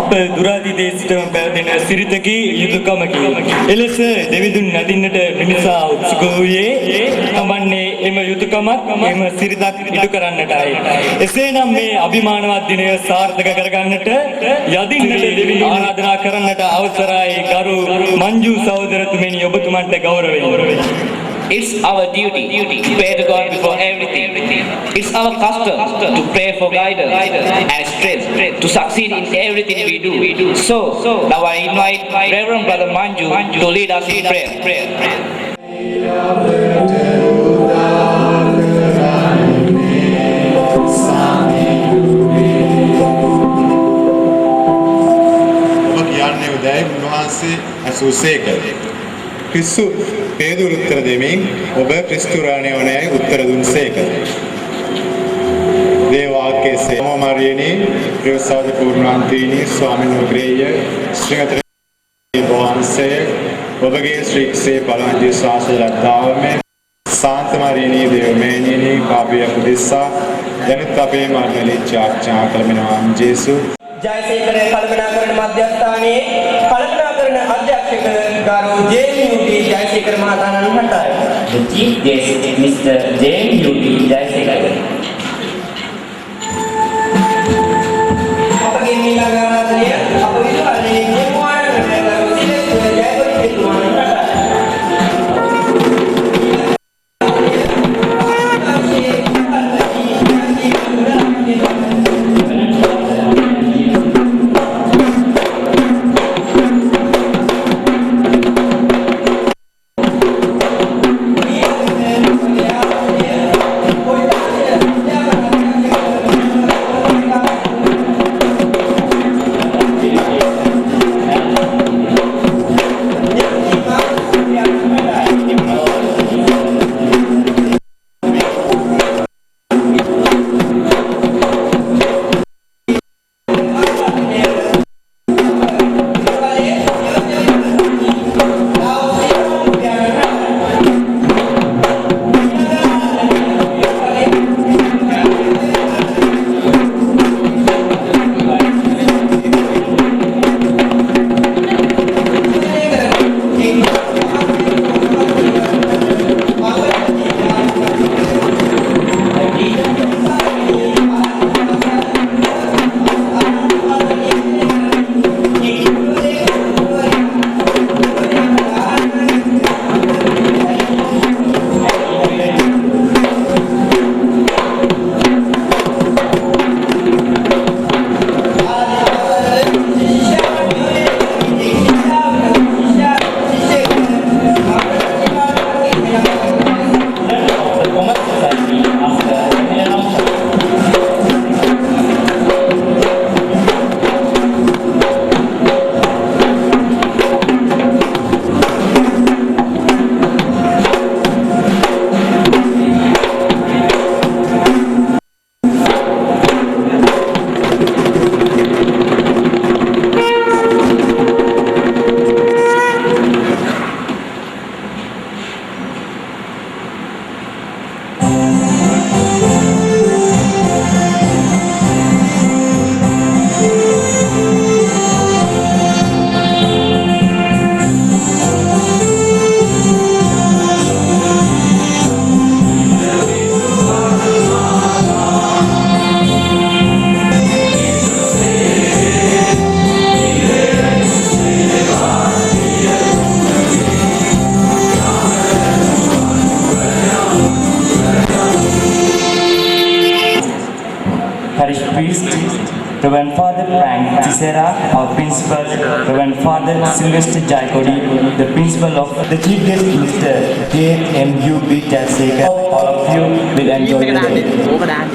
අප දුරාතීතයේ සිටම පැවතෙන සිරිතකි යුතුයකමකි. එලෙස දෙවිඳුන් නදින්නට මිනිසා උත්සුක වූයේ තමන්නේ එම යුතුයකමක් එම සිරිතක් ඉටු කරන්නටයි. එසේනම් මේ අභිමානවත් දිනය සාර්ථක කරගන්නට යදින්නට දෙවිඳුන් ආරාධනා කරන්නට අවසරයි ගරු මංජු සහෝදරතුමනි ඔබතුමන්ට ගෞරවයෙන්. It's our duty to pray to God before everything. It's our custom to pray for guidance and strength to succeed in everything we do. So now I invite Reverend Brother Manju to lead us in prayer. ක්‍රිස්තු පේදුරු උත්තර දෙමින් ඔබ ක්‍රිස්තුරාණියෝනයි උත්තර දුන්සේක. දේවාක්‍යසේ මොමරියනි ප්‍රසාද පූර්ණාන්තිනි ස්වාමීන් වහන්සේ ශ්‍රීමතේ වහන්සේ ඔබගේ ශ්‍රීක්ෂේ බලන්ජී ශාසනලද්දාවමේ සාන්ත මරියනි දේවමේනිනි කාපිය පුදිස්සා ජනිත අපේ මාර්ගලි චාක්චා කලමනාම් ජේසු ජයසේකර කල්පනාකරණ මධ්‍යස්ථානයේ කල්පනාකරණ අධ්‍යක්ෂක ගරු ජේ.යු.ටි. Jayasekara මහතාණන් හටයි. The Chief Guest Mr. J.M.U.T. Jayasekar. අපගේ ඊළඟ ආරාධනය අප විදුහලේ නිර්මාණ කරන ගරු සිලෙස් ජයවර්ධනතුමාණන් හටයි. Reverend Father Frank Cicera, our principal, Reverend Father Sylvester Jaikodi, the principal of the Chief Guest Mr. J.M.U.T. Jayasekar. All of you will enjoy the day.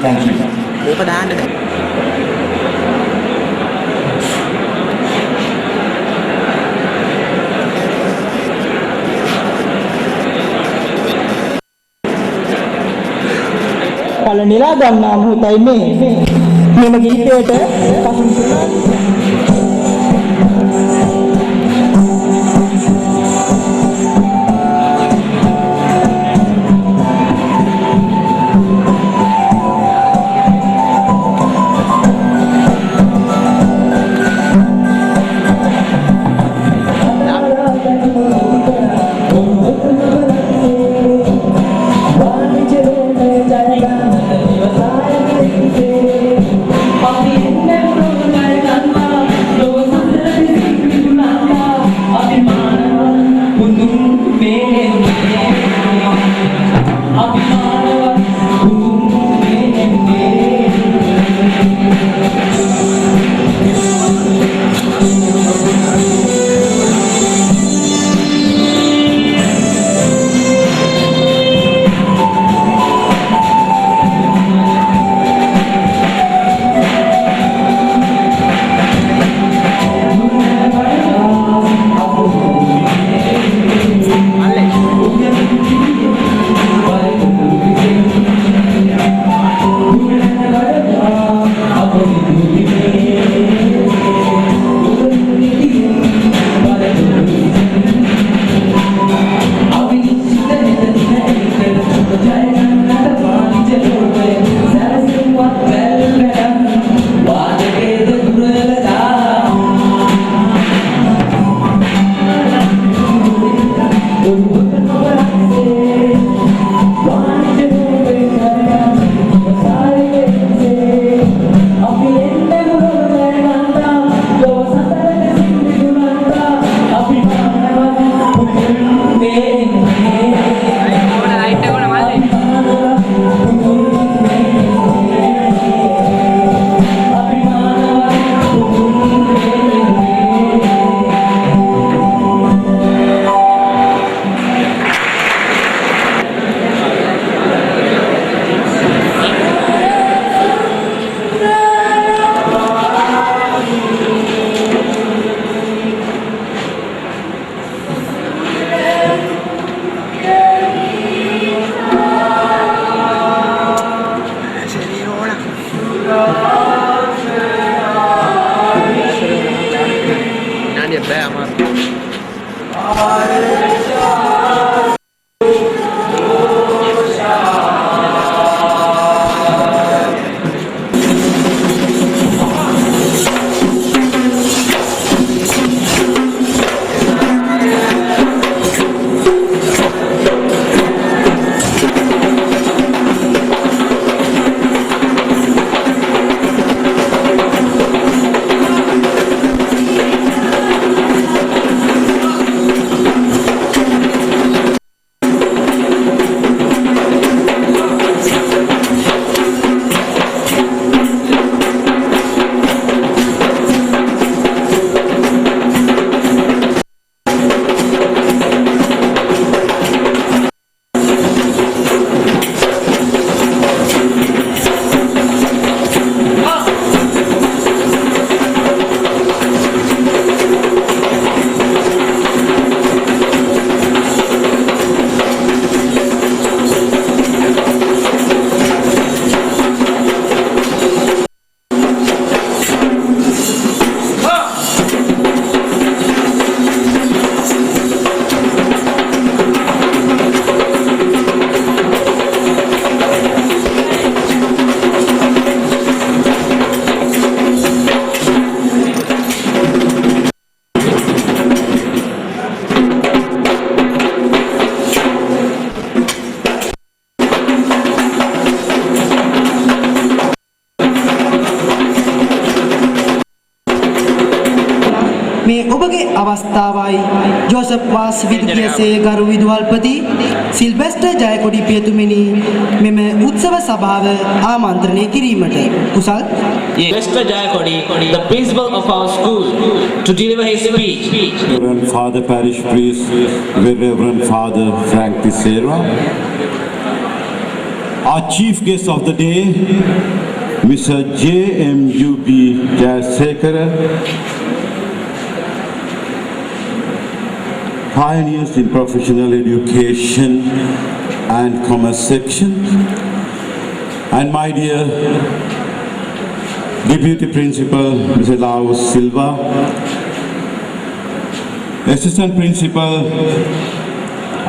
Thank you. පළ නෙලා ගන්නා මොහොතයි මේ. මෙම ගීතයට මේ ඔබගේ අවස්ථාවයි ජෝසප් වාස් විදුලියසේ ගරු විදුහල්පති සිල්වෙස්ටර් ජයකොඩි පියතුමනි මෙම උත්සව සභාව ආමන්ත්‍රණය කිරීමට කුසල් Mr. Jayakodi, the principal of our school, to deliver his speech. Reverend Father Parish Priest, Reverend Father Frank Tissera. Our chief guest of the day, Mr. J.M.U.B. Jayasekara, pioneers in professional education and commerce section, and my dear Deputy Principal, Mr. Lau Silva, Assistant Principal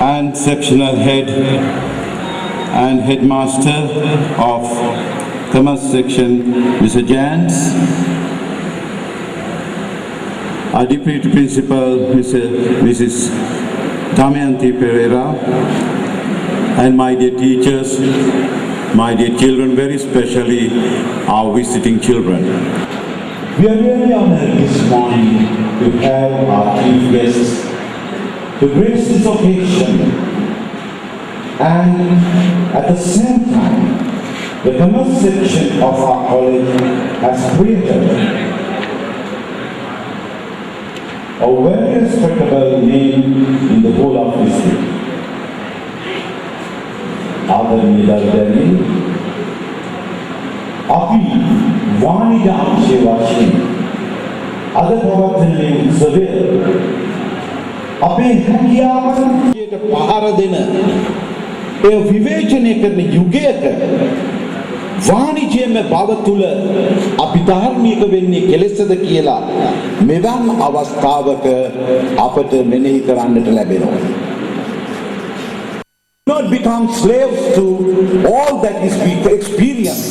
and Sectional Head and Headmaster of Commerce Section, Mr. Jans, our Deputy Principal, Mrs. Damayanti Pereira, and my dear teachers, my dear children, very especially our visiting children. We are really honored this morning to have our chief guests to grace this occasion, and at the same time, the commerce section of our college has created a very respectable name in the whole of history. ආදරණීය දරුවනි, අපි වාණිජාංශයේ වශයෙන් අද පවත්වන මේ උත්සවය අපේ හැකියාවට පහර දෙන ඒ විවේචනය කරන යුගයක වාණිජයේම බව තුල අපි ධර්මික වෙන්නේ කෙලෙසද කියලා මෙවන් අවස්ථාවක අපට මෙනෙහි කරන්නට ලැබෙනවා. Not become slaves to all that is we experience.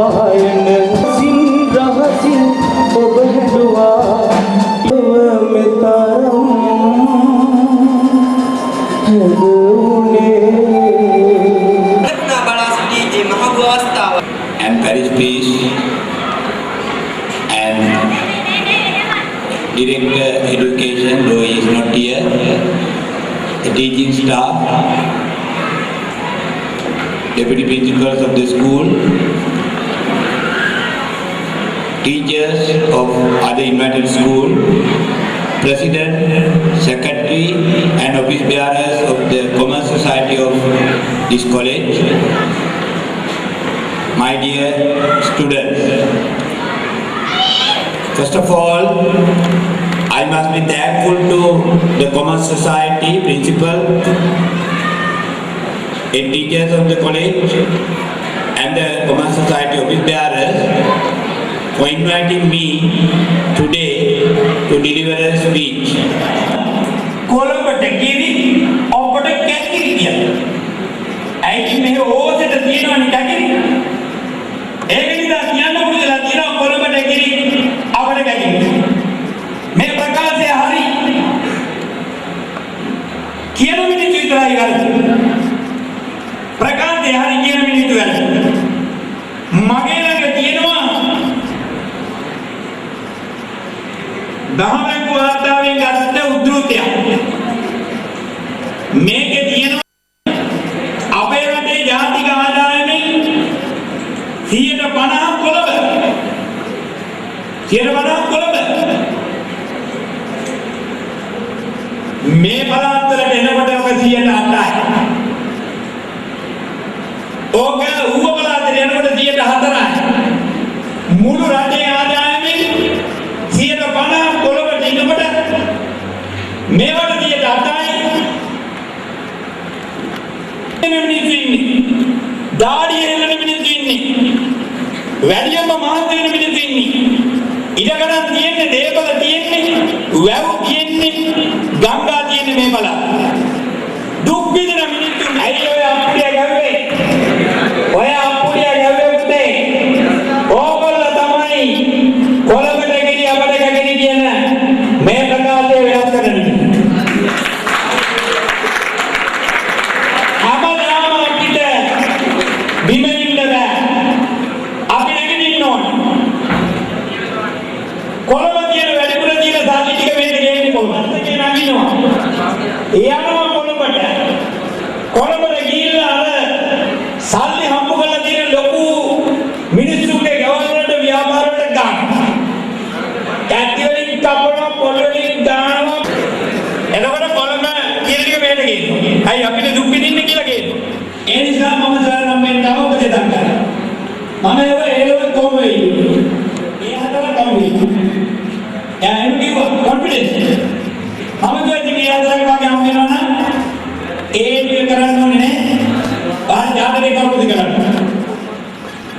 ආයන සින් රහසින් ඔබ හැදුවා මෙතරම් and Paris Peace and Director Education, though he is not here, the teaching staff, Deputy Principals of the school, teachers of other invited school, President, Secretary and office bearers of the Commerce Society of this college, my dear students. First of all, I must be thankful to the Commerce Society principal and teachers of the college and the Commerce Society office bearers for inviting me today to deliver a speech. කොළඹට ගිරි ඔබට කැකිරි කියලා. ඇයි මේ ඕසෙට තියෙනවනේ කැකිරි? ඒක නිසා කියන්න පුළුවන් තියෙනවා කොළඹට ගිරි අපට කැකිරි. මේ ප්‍රකාශය හරි. කියන මිනිත්තු විතරයි ගන්න. ප්‍රකාශය හරි කියන මිනිත්තු ගන්න. මගේ ළඟ තියෙනවා දහමක වාර්තාවෙන් ගත්ත උද්ෘතය. මේකේ තියෙනවා අපේ රටේ ජාතික ආදායමෙන් 50% කොළඹ. 50% කොළඹ. මේ පළාත්වලට එනකොට ඔක 8%යි. ඕක ඌව පළාතට එනකොට 4%යි. මුළු රටේ ආදායමෙන් 50% කොළඹට එනකොට මේවට 8%යි. මිනිස්සු ඉන්නේ. දාඩිය හෙලන මිනිස්සු ඉන්නේ. වැඩියම මහත් වෙන මිනිස්සු ඉන්නේ. ඉඩකඩම් තියෙන්නේ, දේපල තියෙන්නේ, වැව් තියෙන්නේ, ගංගා තියෙන්නේ මේ බලන්න. දුක් විඳින මිනිස්සු ඇයි ඔය අප්පුඩිය ගැව්වේ? ඔය අප්පුඩිය ගැව්වේ උත්තේ. ඕගොල්ලෝ තමයි කොළඹට ගිනි අපට ගිනි කියන මේ ප්‍රකාශය වෙනස් කරන්නේ. කොළඹ කියන වැඩිපුර තියෙන සාධි ටික වෙන්න ගේන්නේ කොළඹ. ඒක නගිනවා. එයාම කොළඹට. කොළඹට ගිහිල්ලා අර සල්ලි හම්බ කරලා තියෙන ලොකු මිනිස්සුගේ ගෙවල් වලට ව්‍යාපාර වලට ගන්න. කැටි වලින් කපනවා, පොල් වලින් දානවා. එතකොට කොළඹ කියන ටික වෙන්න ගේනවා. අයි අපිට දුක් විඳින්න කියලා ගේනවා. ඒ නිසා මම සර් නම් මේ තව උපදෙස් ගන්නවා. මම ඒව කොහොම වෙයි? ඒ හතර කවුයි? එයාම කිව්වා කොන්ෆිඩන්ස්. මම කියද්දි මේ හතරක් වගේ හම් වෙනවා නම් ඒ ටික කරන්න ඕනේ නේ. බාහිර ජාතකේ කවුරුද කරන්නේ?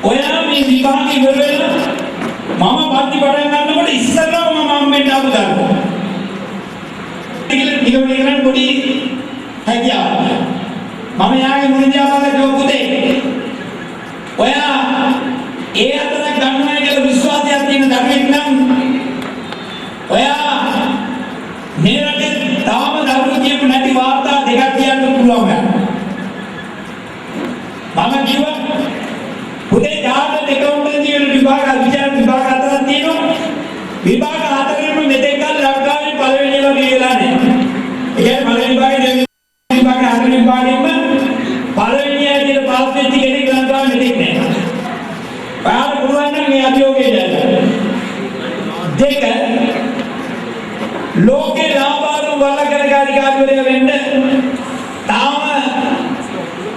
ඔයා මේ විභාගෙ ඉවර වෙලා මම පන්ති පටන් ගන්නකොට ඉස්සරහම මම හම්බෙන්න ආපු දරුවෝ. ටික කරන් පොඩි හැකියාවක්. මම යාගේ මුලින්දා බලලා පුතේ. ඔයා ඒ හතරක් ගන්නවා කියලා විශ්වාසයක් තියෙන දරුවෙක් නම් ඔයා මේ රටේ තාම දරුවෝ කියපු නැති වාර්තා දෙකක් කියන්න පුළුවන්. මම කිව්වා පුතේ ජාතක දෙකවල තියෙන විභාග විචාර විභාග හතරක් තියෙනවා. විභාග හතරෙම මෙතෙක් කල් ලංකාවේ පළවෙනි ඒවා කියලා නෑ. ඒ පළවෙනි විභාගේ විභාග හතරෙන් විභාගෙම පළවෙනි ඇයිද පාස් වෙච්ච කෙනෙක් ලංකාවේ මෙතෙක් නෑ. පාර පුළුවන් නම් මේ අභියෝගය දාන්න. දෙක ලෝකේ ලාභාරු වල්ලකරකාරිකාරවරයා වෙන්න තාම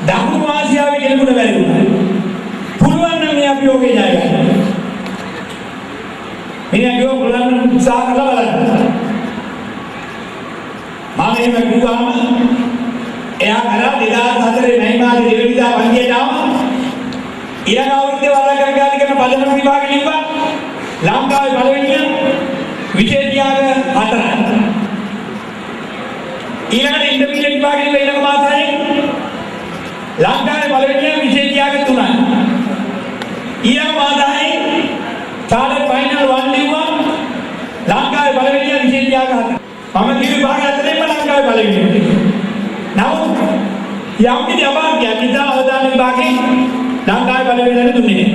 දකුණු ආසියාවේ කෙනෙකුට බැරි වුණා. පුළුවන් නම් මේ අභියෝගය දාන්න. මේ අභියෝග බලන්න උත්සාහ කරලා බලන්න. මම එහෙම කිව්වම එයා කරා 2004 මැයි මාසේ දෙවෙනිදා වන්දියට ආවා. ඊළඟ අවුරුද්දේ වල්ලකරකාරි කරන පළවෙනි විභාගෙ ලිව්වා. ලංකාවේ පළවෙනිය විශේෂියාග 4යි. ඊළඟට ඉන්ටර්මීඩියට් විභාගෙ ඊළඟ මාසයේ ලංකාවේ පළවෙනිය විශේෂියාග 3යි. ඊළඟ මාසයේ තාලේ ෆයිනල් 1 ලිව්වා ලංකාවේ පළවෙනිය විශේෂ මම කිව්ව විභාගය අතරේම ලංකාවේ පළවෙනිය. නමුත් යම් කිසි අභාග්‍යයක් නිසා අවදාන විභාගේ ලංකාවේ පළවෙනියට දුන්නේ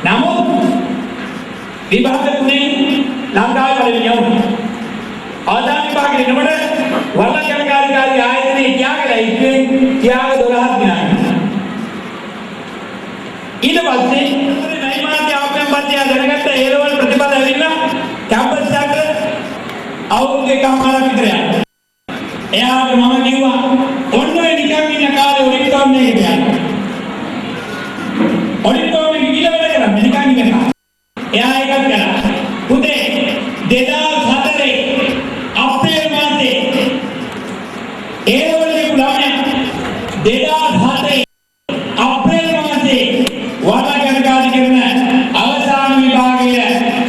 නැහැ. නමුත් විභාග තුනේ ලංකාවේ පළවෙනිය වුණා. අවදාන විභාගේ එනකොට වර්ණකරකාරී ආයතනයේ ත්‍යාගලා ඉන්නේ ත්‍යාග 12ක් දිනනවා. ඊට පස්සේ නයිමාති ආපෙන් පස්සේ දැනගත්ත ඒ ලෙවල් ප්‍රතිඵල ඇවිල්ලා කැම්පස් එකට අවුරුදු එකමාරක් විතර යනවා. එයාට මම කිව්වා ඔන්න ඔය නිකන් ඉන්න කාලේ ඔලිම්පියාඩ් එකේ යන්න. ඔලිම්පියාඩ් එකේ ගිහිල්ලා වැඩ කරා නිකන් ඉන්න කාලේ. එයා ඒකත් කරා. පුතේ 2004 අප්‍රේල් මාසේ ඒ ලෙවල් එකේ ළමයා 2007 අප්‍රේල් මාසේ වර්ණකරකාරී කරන අවසාන විභාගය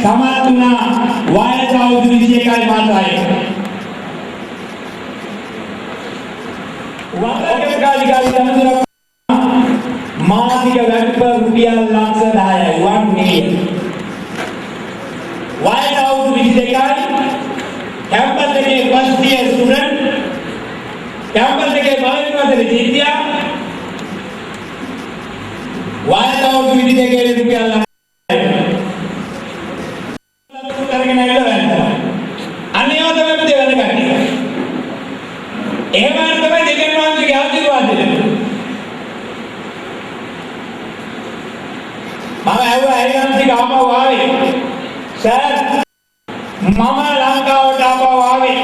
සමත් වුණා වයස අවුරුදු 21යි මාසයි. වර්ණකරකාරී තනතුරක් මාසික වැටුප රුපියල් ලක්ෂ 10යි 1 million. වයස අවුරුදු 22යි කැම්පස් එකේ first year student කැම්පස් එකේ පළවෙනි වසරේ විද්‍යා වයස අවුරුදු 22 රුපියල් කරගෙන ඉන්නවා. අනිවාර්යයෙන්ම දෙවන ගන්න. එහෙම තමයි දෙකෙන් වහන්සේගේ ආශිර්වාද දෙන්නේ. මම ඇහුවා ඇයින්සික ආපහු ආවේ. සර් මම ලංකාවට ආපහු ආවේ.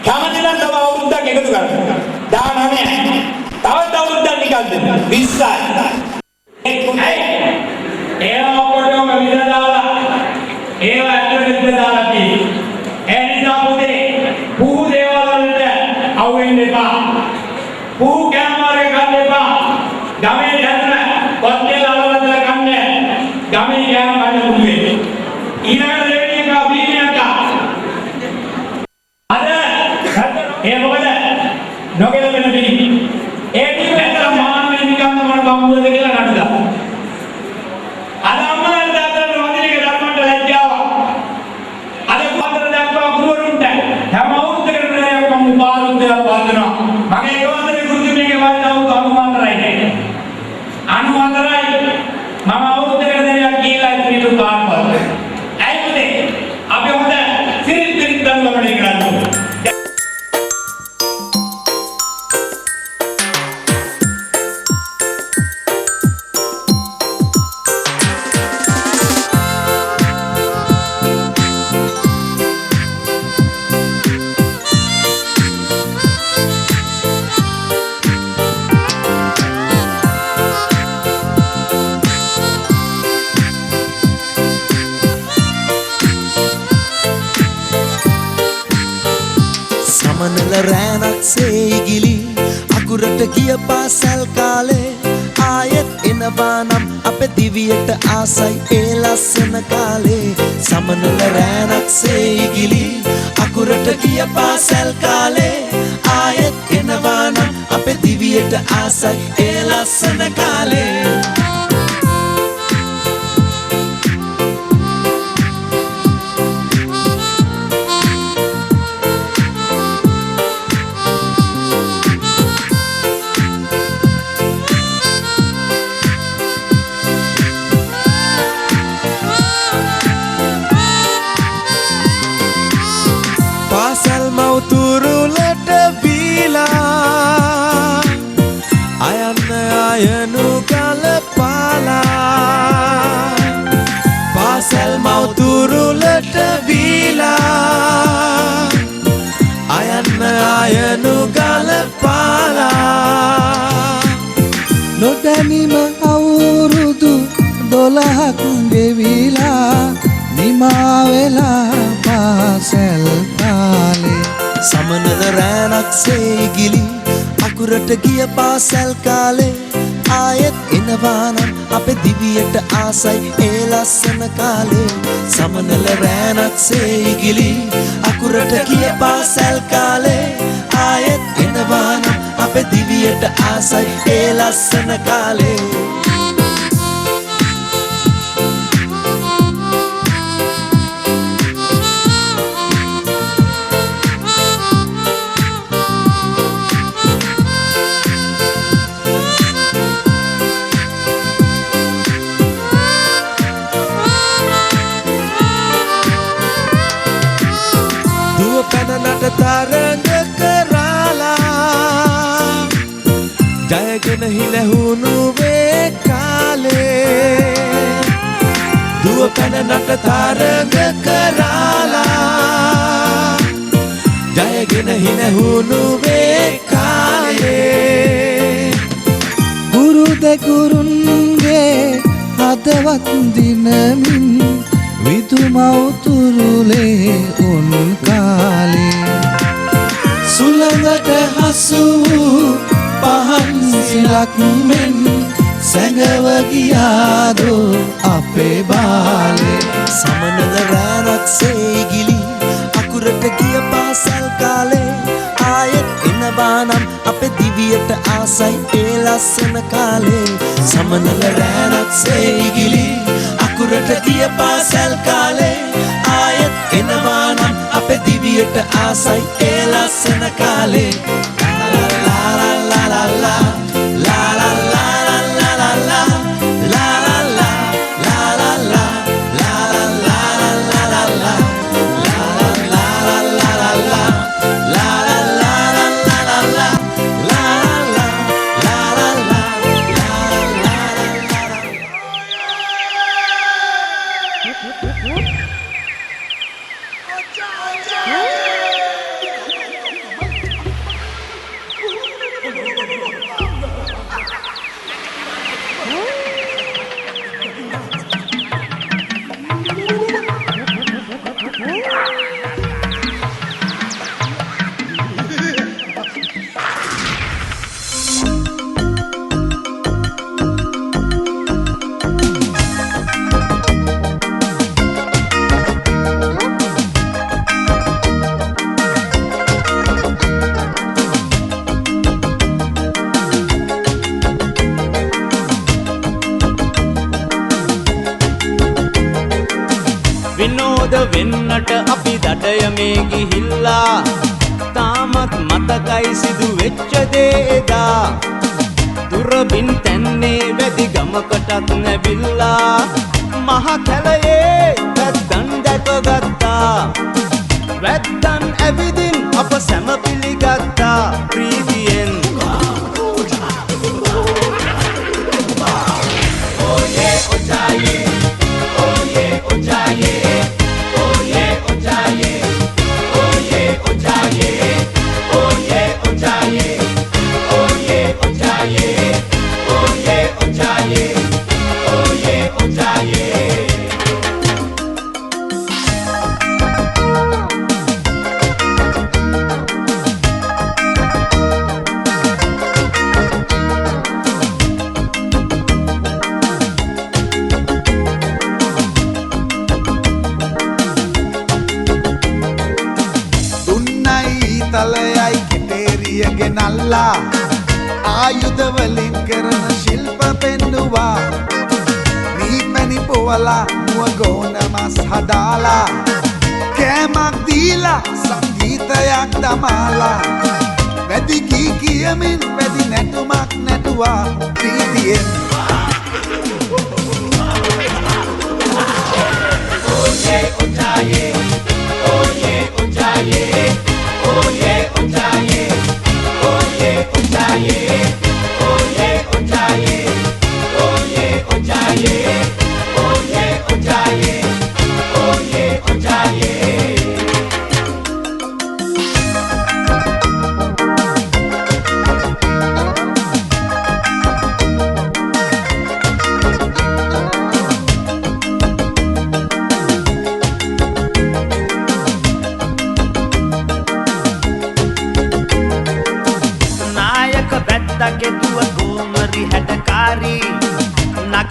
කැමතිනම් තව අවුරුද්දක් එකතු කරන්න. 19. තවත් අවුරුද්දක් නිකන් දෙන්න. 20යි. ඒවා ඔක්කොටම විදදාලා ඒවා ඇතුළට විදදාලා තියෙනවා. ඒ නිසා පුතේ පුහු දේවල් වලට අවු වෙන්න එපා. පුහු කැමාරේ ගන්න එපා. ගමේ යන්න කොත්තේ ලවලදලා ගන්න. ගමේ යන්න ගන්න පුදුවේ. ඊළඟ දෙවෙනි එක බීමයක් අද ඒ මොකද නොගෙලවෙන බී. ඒ බී වෙනතර මාන්නේ නිකන් මොන බම්බුවද කියලා නඩුදා. අද අම්මලා දාතන වදිනේ ධර්මන්ට ලැජ්ජාව. අද කොතන දක්වා ගුරුවරුන්ට හැම අවුරුද්දකටම මම උපාරුද්දයක් වන්දනවා. මගේ ඒ වන්දනේ ගුරුතුමියගේ වයස අවුරුදු 94යි. 94යි. මම අවුරුද්දකට දෙයක් කියලා ඉතිරි උපාරුද්ද. ඇයිද? අපි හොඳ සිරිත් පිරිත් දන්වමනේ කරන්නේ. සමනල රෑනක් සේගිලි අකුරට ගිය පාසල් කාලේ ආයෙත් එනවා නම් අපේ දිවියට ආසයි ඒ ලස්සන කාලේ. සමනල රෑනක් සේගිලි අකුරට ගිය පාසල් කාලේ ආයෙත් එනවා නම් අපේ දිවියට ආසයි ඒ ලස්සන කාලේ. පාසල් මවතුරුලට බීලා අයන්න අයනු ගලපාලා. පාසල් මවතුරුලට බීලා අයන්න අයනු ගලපාලා. නොදැනීම අවුරුදු 12ක් ගෙවිලා නිමා වෙලා පාසල් කාලේ. සමනල රෑනක් සේගිලි අකුරට ගිය පාසල් කාලේ ආයෙත් එනවා නම් අපේ දිවියට ආසයි ඒ ලස්සන කාලේ. සමනල රෑනක් සේගිලි අකුරට ගිය පාසල් කාලේ ආයෙත් එනවා නම් අපේ දිවියට ආසයි ඒ ලස්සන කාලේ පැනනට තරඟ කරාලා ජයගෙන හිලහුණු වේ කාලේ දුව පැනනට තරඟ කරාලා ජයගෙන හිලහුණු වේ කාලේ ගුරු දෙගුරුන්ගේ හදවත් දිනමින් විදුමවතුරුලේ උන් කාලේ සුළඟට හසු පහන් සිලක් මෙන් සැඟව ගියාදෝ අපේ බාලේ සමනල රැරක් සේගිලි අකුරට ගිය පාසල් කාලේ ආයෙත් එනවා නම් අපේ දිවියට ආසයි ඒ ලස්සන කාලේ සමනල රැරක් සේගිලි අකුරට ගිය පාසල් කාලේ ආයෙත් එනවා නම් අපේ දිවියට ආසයි ඒ ලස්සන කාලේ ලා ලා ලා ලා ලා ලා ලා ලා ලා ලා ලා වෙන්නට අපි දඩයමේ ගිහිල්ලා තාමත් මතකයි සිදු වෙච්ච දේදා දුරබින් තැන්නේ වැඩි ගමකටත් නැවිල්ලා මහ කැලයේ වැද්දන් දැකගත්තා වැද්දන් ඇවිදින් අප සැම පිළිගත්තා ප්‍රීතියෙන් ඕයේ ඔජායේ ඕයේ ඔජායේ තලයයි කිටේරියගේ නල්ලා ආයුධ වලින් කරන ශිල්ප පෙන්නුවා මීපැණි පොවලා මුව ගෝන මස් හදාලා කෑමක් දීලා සංගීතයක් දමාලා වැඩි කී කියමින් වැඩි නැටුමක් නැටුවා ප්‍රීතියෙන් ඕයේ උජායේ ඕයේ උජායේ Oye, oye, oye, oye, oye, oye, oye, oye, oye, oye, oye, oye.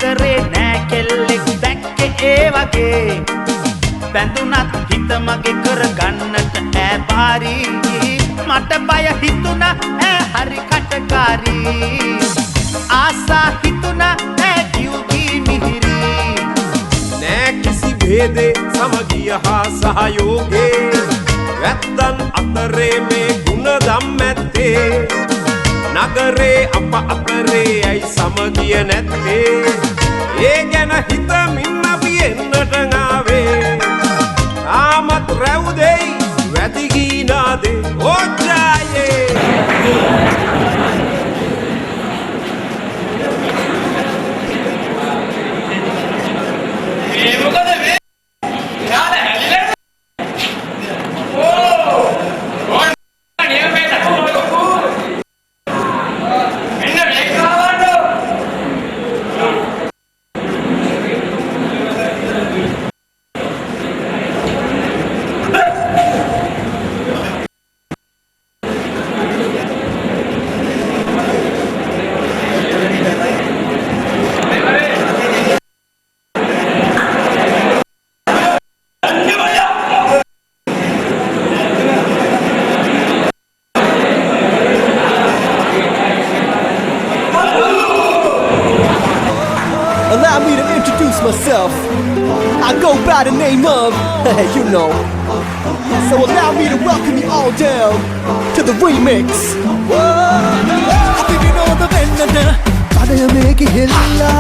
නගරේ නෑ කෙල්ලෙක් දැක්කේ ඒ වගේ බැඳුනත් හිත මගේ කරගන්නට ඈ පාරි මට බය හිතුණා ඈ හරි කටකාරී ආසා හිතුණා ඈ කිව්කී මිහිරි නෑ කිසි භේදේ සමගිය හා සහයෝගේ වැත්තන් අතරේ මේ ගුණ දම් ඇත්තේ නගරේ අප අතරේ ඇයි සමගිය නැත්තේ ඒ ගැන හිතමින් අපි එන්නට ආවේ ආමත් රැවුදෙයි වැදිගී නාදේ ඕජායේ මේ මොකද මේ Yala හැලිලා Allow me to introduce myself. I go by the name of, you know. So allow me to welcome you all down to the remix. Happy we know the vendor. Padaya me gihilla.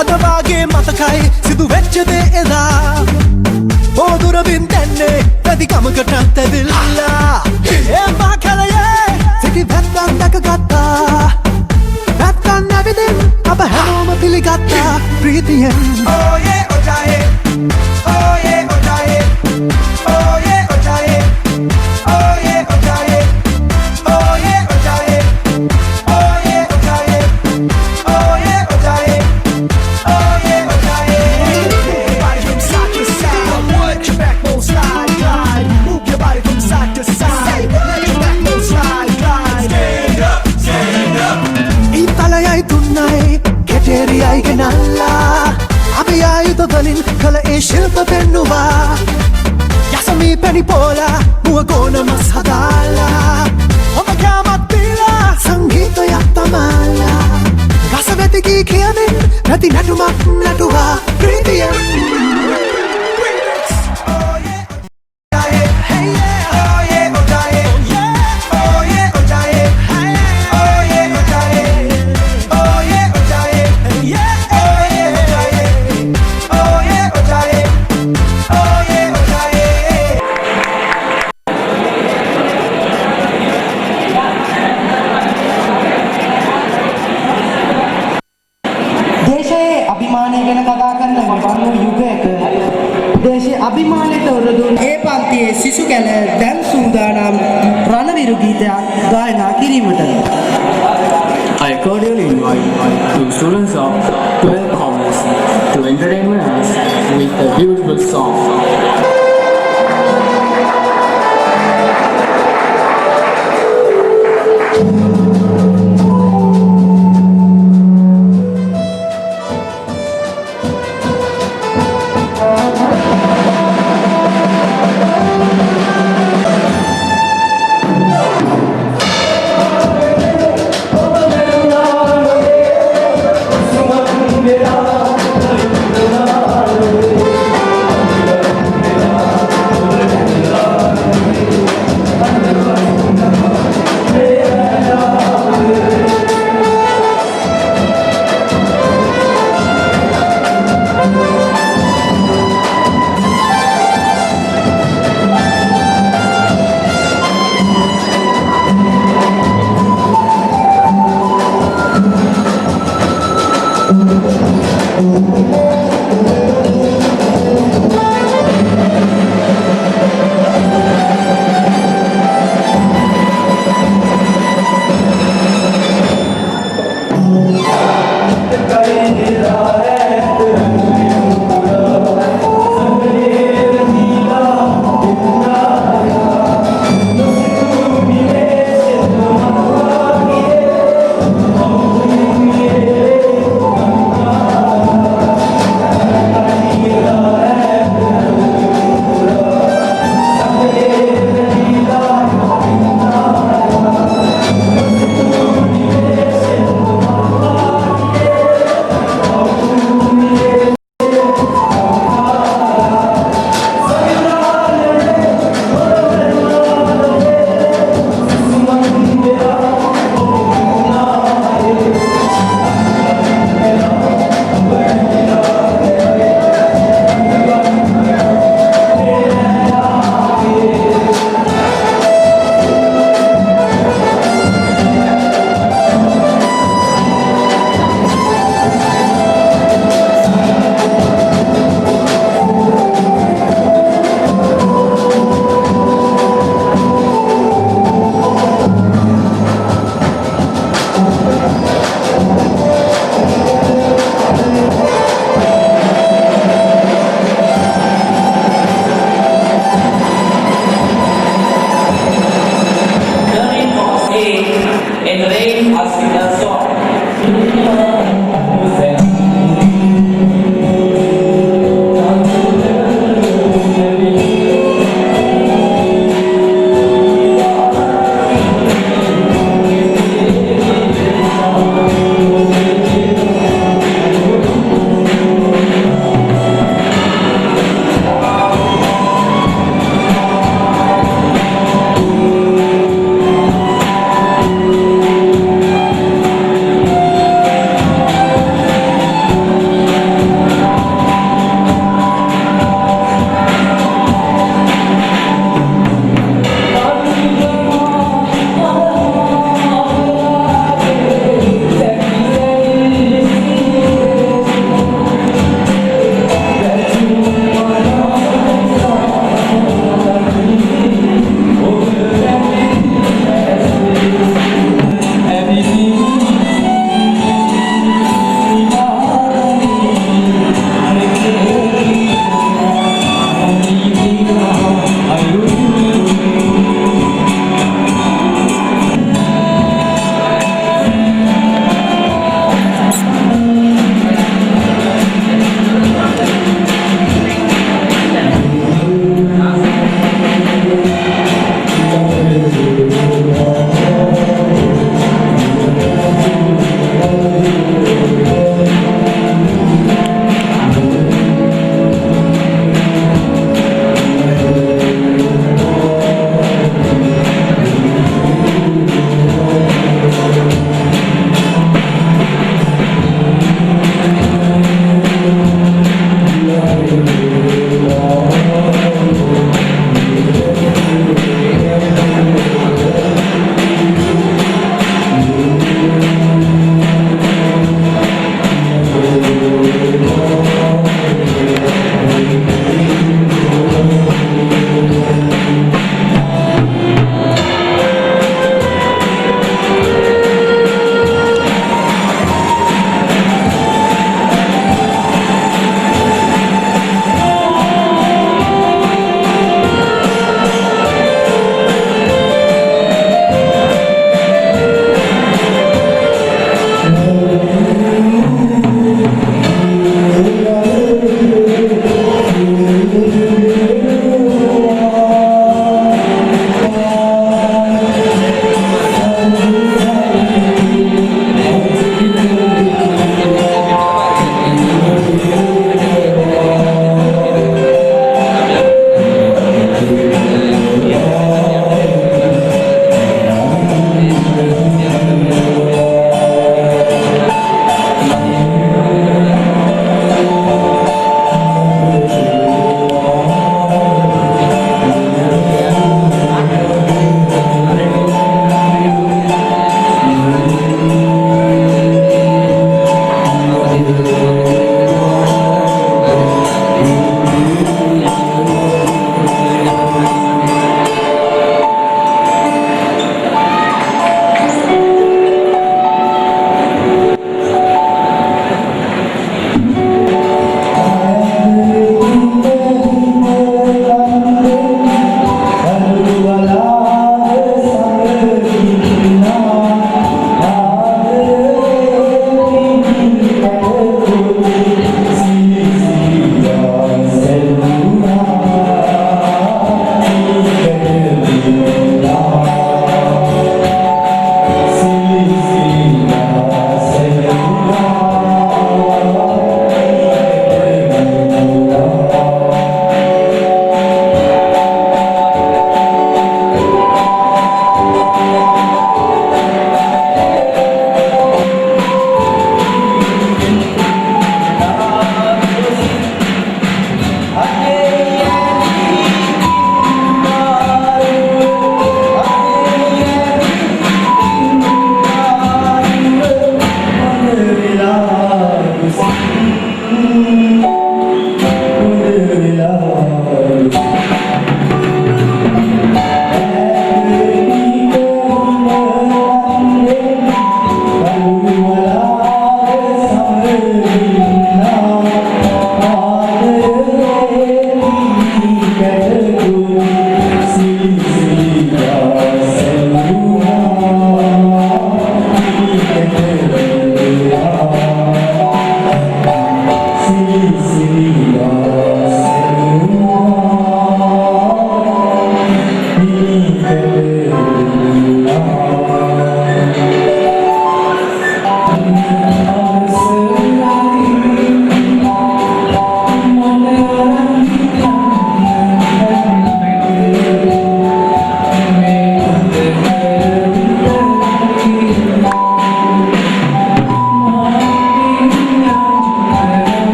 Adavage matakai sidu veccha de ela. Odura bindenne pradikamakata tevilla. Emma kalaye siti vettan dakagatta. Vettan navidin අප හැමෝම පිළිගත්තා ප්‍රීතියෙන් ඕයේ ඔජායේ ඕයේ ඔජායේ ඕයේ ඔජායේ ඕයේ ඔජායේ ඕයේ ඔජායේ ඕයේ ඔජායේ ඕයේ ඔජායේ ooye ojaye body from side to side what your backbone slide glide move your body from side to side let your backbone slide glide stand up italai tunnai කෙටේරියයි ගෙනල්ලා අපි ආයුධ වලින් කළ ඒ ශිල්ප පෙන්නුවා යසමී පැණි පෝලා මුව ගෝන මස් හදාලා ඔබ කෑමත් දීලා සංගීතයක් තමාලා රසවැතිකී කියමින් රැති නැටුමක් නැටුවා ප්‍රීතියෙන් අභිමානයට උරදුන් ඒ පන්තියේ සිසු කැල දැන් සූදානම් රණවිරු ගීතයක් ගායනා කිරීමට I cordially invite the students of 12 Commerce to entertain us with a beautiful song.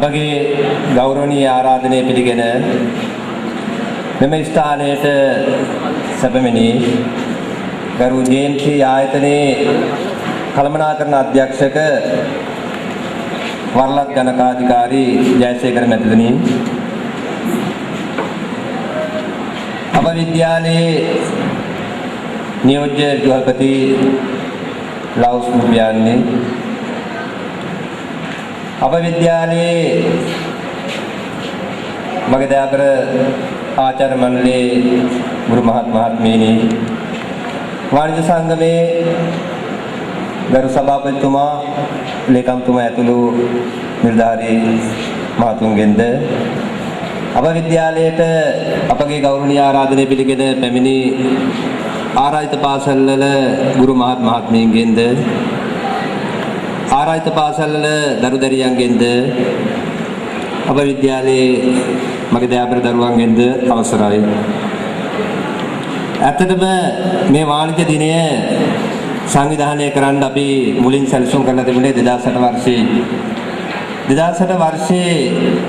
අපගේ ගෞරවනීය ආරාධනය පිළිගෙන මෙම ස්ථානයට සැපමෙනි ගරු ජේ.එම්.සී. ආයතනයේ කළමනාකරණ අධ්‍යක්ෂක වරලත් ගණකාධිකාරී ජයසේකර මැතිතුණී අප විද්‍යාලයේ නියෝජ්‍ය ගෘහපති ලවුස් මුබ්යාන්නේ අප විද්‍යාලයේ මගේ දයාබර ආචාර්ය මණ්ඩලයේ ගුරු මහත්මීනි වාණිජ්‍ය සංගමේ ගරු සභාපතිතුමා ලේකම්තුමා ඇතුළු නිලධාරී මහතුන්ගෙන්ද අප විද්‍යාලයට අපගේ ගෞරවනීය ආරාධනය පිළිගෙන පැමිණි ආරාධිත පාසල්වල ගුරු මහත්මීන්ගෙන්ද ආරාධිත පාසල්වල දරු දැරියන්ගෙන්ද අප විද්‍යාලයේ මගේ දයාබර දරුවන්ගෙන්ද අවසරයි. ඇත්තටම මේ වාණිජ්‍ය දිනය සංවිධානය කරන්න අපි මුලින් සැලසුම් කරලා තිබුණේ 2008 වර්ෂයේ. 2008 වර්ෂයේ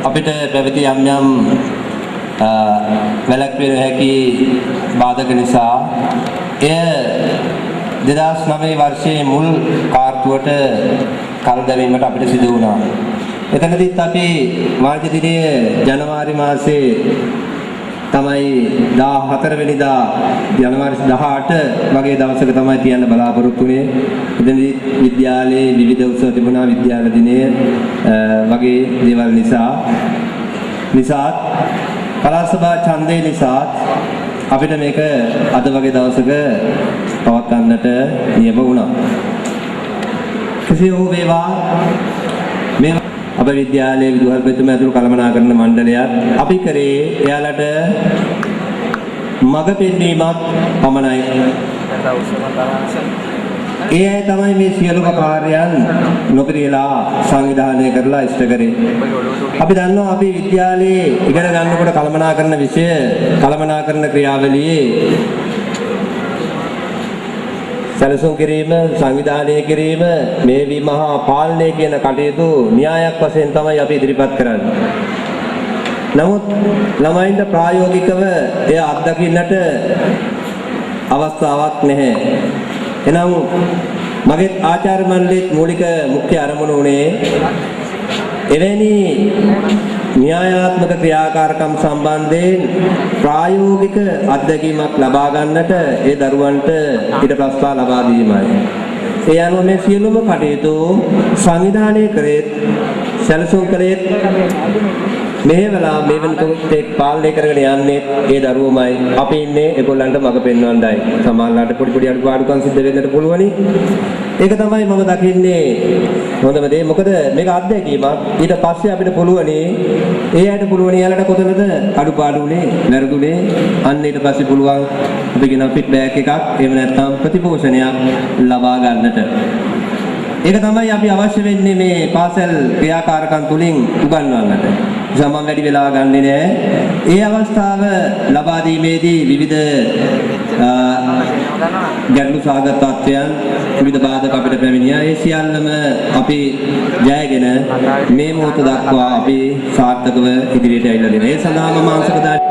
අපිට පැවති යම් වැළැක්විය හැකි බාධක නිසා එය 2009 වර්ෂයේ මුල් කාර්තුවට කල් දැමීමට අපිට සිදු වුණා. එතනදිත් අපි වාණිජ්‍ය දිනය ජනවාරි මාසයේ තමයි 14 වෙනිදා ජනවාරි 18 වගේ දවසක තමයි තියන්න බලාපොරොත්තු වෙන්නේ. එතනදී විද්‍යාලයේ විවිධ උත්සව තිබුණා විද්‍යාල දිනය වගේ දේවල් නිසා පළාත් සභා ඡන්දේ නිසා අපිට මේක අද වගේ දවසක පවත්වන්නට නියම වුණා. කෙසේ හෝ වේවා මේ අප විද්‍යාලයේ විදුහල්පතිතුමා ඇතුළු කළමනාකරණ මණ්ඩලයත් අපි කරේ එයාලට මඟ පෙන්වීමක් පමණයි. ඒ අය තමයි මේ සියලුම කාර්යයන් නොපිරියලා සංවිධානය කරලා ඉෂ්ට කරේ. අපි දන්නවා අපි විද්‍යාලයේ ඉගෙන ගන්නකොට කළමනාකරණ විෂය කළමනාකරණ ක්‍රියාවලියේ සැලසුම් කිරීම සංවිධානය කිරීම මේ විමහා පාලනය කියන කටයුතු න්‍යායක් වශයෙන් තමයි අපි ඉදිරිපත් කරන්නේ. නමුත් ළමයින්ට ප්‍රායෝගිකව එය අත්දකින්නට අවස්ථාවක් නැහැ. එනම් මගේ ආචාර්ය මණ්ඩලයේ මූලික මුඛ්‍ය අරමුණ උනේ එවැනි න්‍යායාත්මක ක්‍රියාකාරකම් සම්බන්ධයෙන් ප්‍රායෝගික අත්දැකීමක් ලබා ගන්නට ඒ දරුවන්ට ඊට ප්‍රස්තාව ලබා දීමයි. ඒ අනුව මේ සියලුම කටයුතු සංවිධානය කරේ සැලසුම් කරේ මෙහෙवला මේ වෙනකොට පාලනය කරගෙන යන්නේ ඒ දරුවෝමයි. අපි ඉන්නේ ඒගොල්ලන්ට මඟ පෙන්වන්නයි. සමාජලාට පොඩි පොඩි අඩුපාඩුකම් සිද්ධ වෙන්නට පුළුවනි. ඒක තමයි මම දකින්නේ හොඳම දේ. මොකද මේක අත්දැකීමක්. ඊට පස්සේ අපිට පුළුවනි ඒ අයට පුළුවනි යාලට කොතනද අඩුපාඩු උනේ, වැරදුනේ. අන්න ඊට පස්සේ පුළුවන් අපි කියන ෆීඩ්බැක් එකක් එහෙම නැත්නම් ප්‍රතිපෝෂණයක් ලබා ගන්නට. ඒක තමයි අපි අවශ්‍ය වෙන්නේ මේ පාසල් ක්‍රියාකාරකම් තුලින් උගන්වන්නට. මම වැඩි වෙලා ගන්නෙ නෑ. ඒ අවස්ථාව ලබා දීමේදී විවිධ ගැටලු සහගත තත්ත්වයන් විවිධ බාධක අපිට පැමිණියා. ඒ සියල්ලම අපි ජයගෙන මේ මොහොත දක්වා අපි සාර්ථකව ඉදිරියට ඇවිල්ලා දෙනවා. ඒ සඳහාම මානසික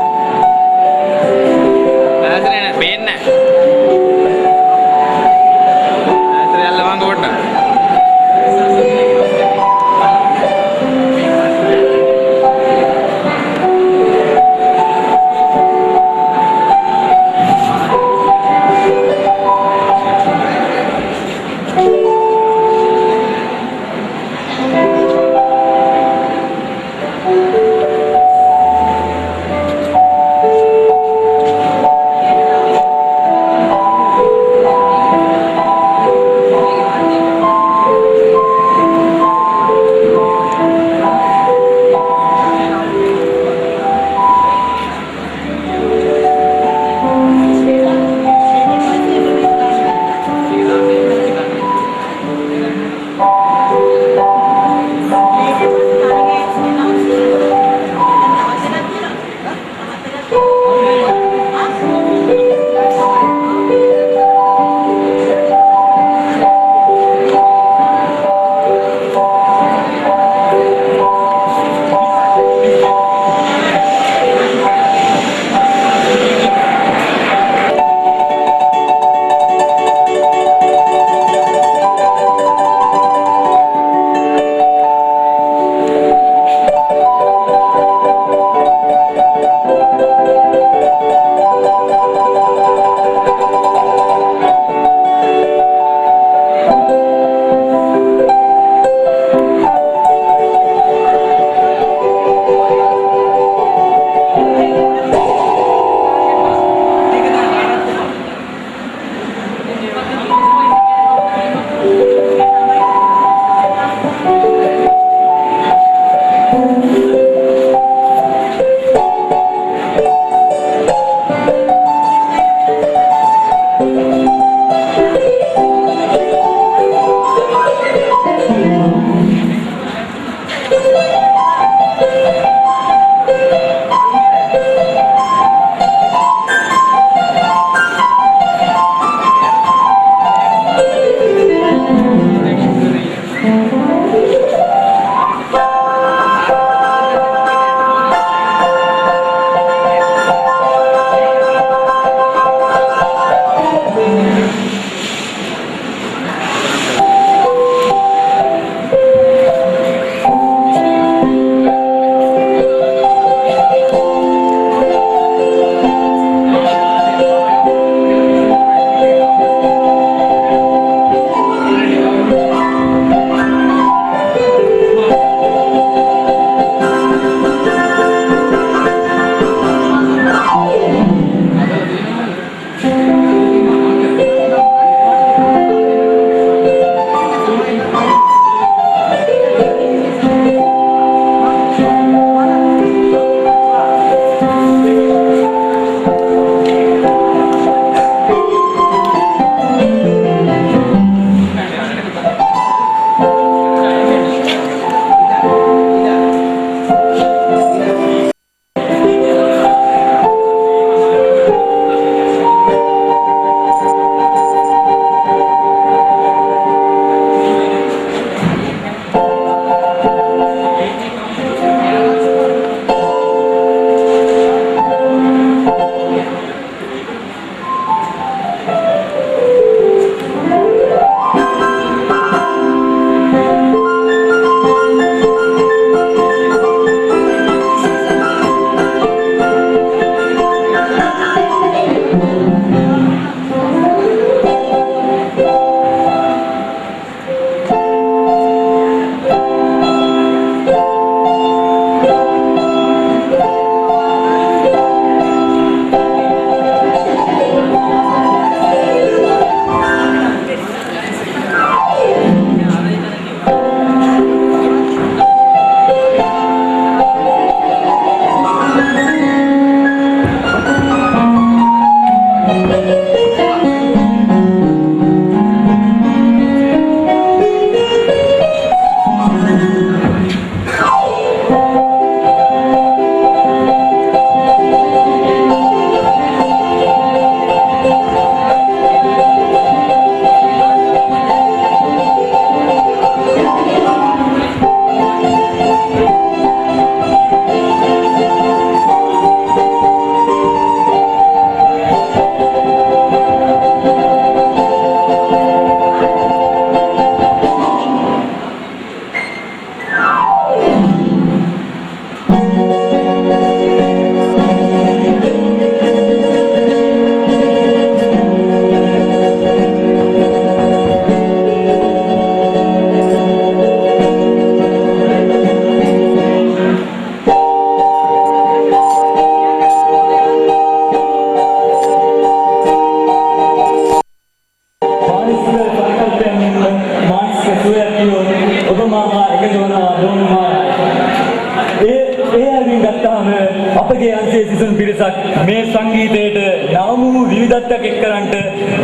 සේවයක් එක්කරන්ට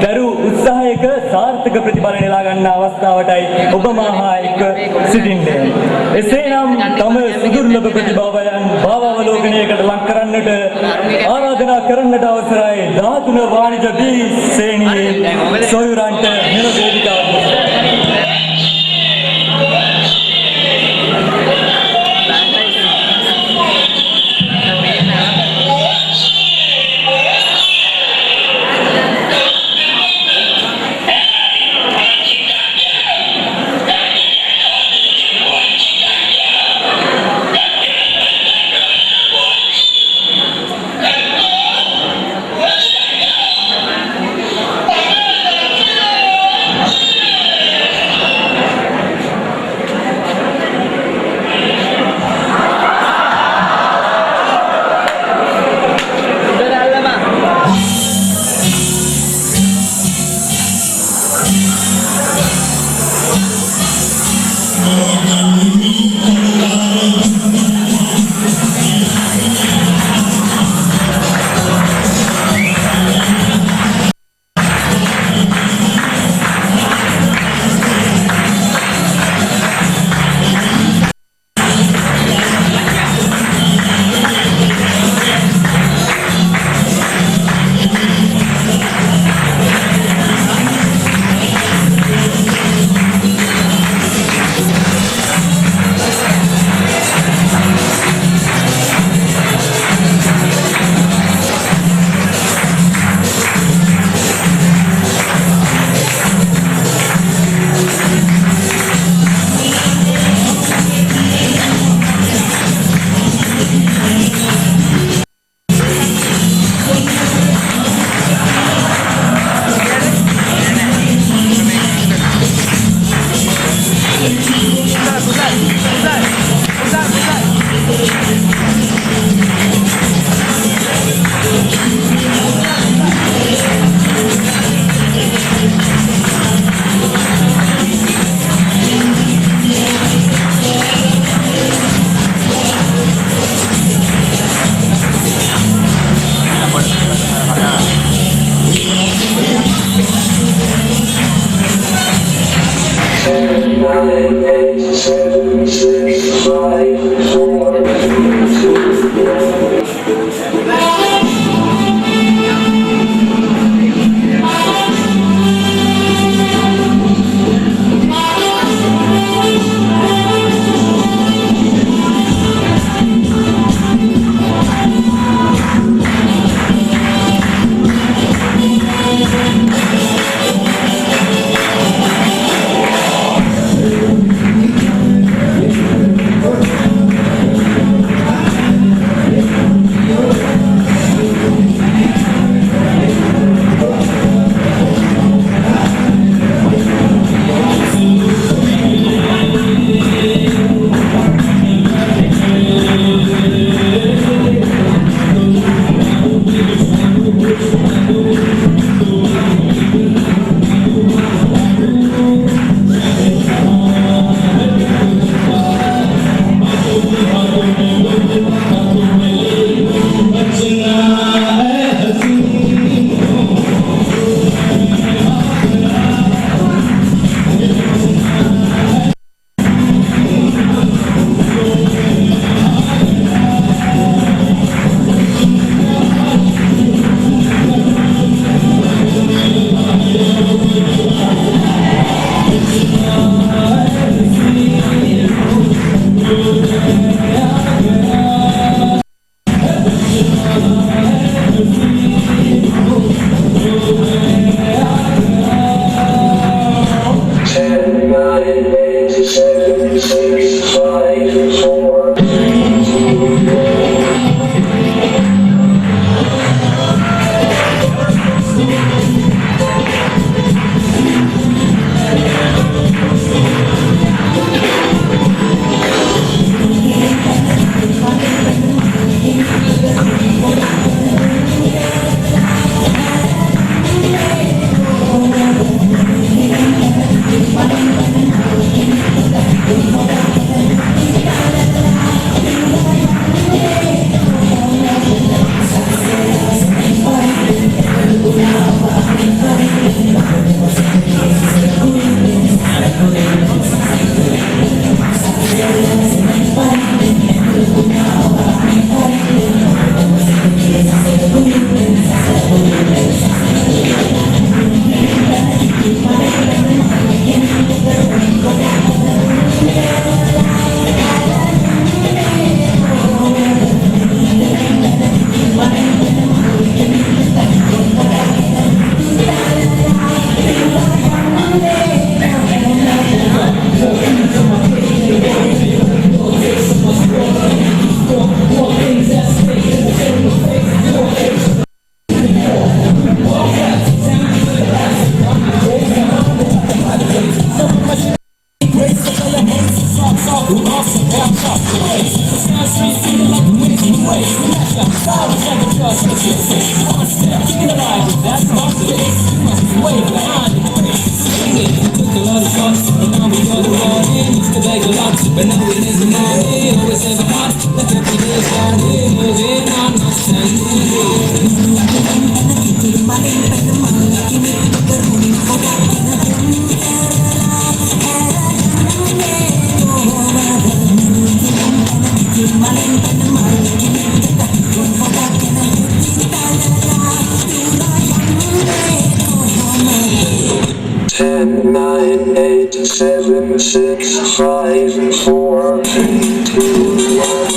දරු උත්සාහයක සාර්ථක ප්‍රතිඵල නෙලා ගන්න අවස්ථාවටයි ඔබ මාහා එක්ක සිටින්නේ. එසේනම් තම සුදුර්ලභ ප්‍රතිභාවයන් භාවාවලෝකනයකට ලක් කරන්නට ආරාධනා කරන්නට අවසරයි 13 වාණිජ බී ශ්‍රේණියේ සොයුරන්ට මෙම වේදිකාව Ten, nine, 8, 7, 6, 5, 4, 3, 2, 1.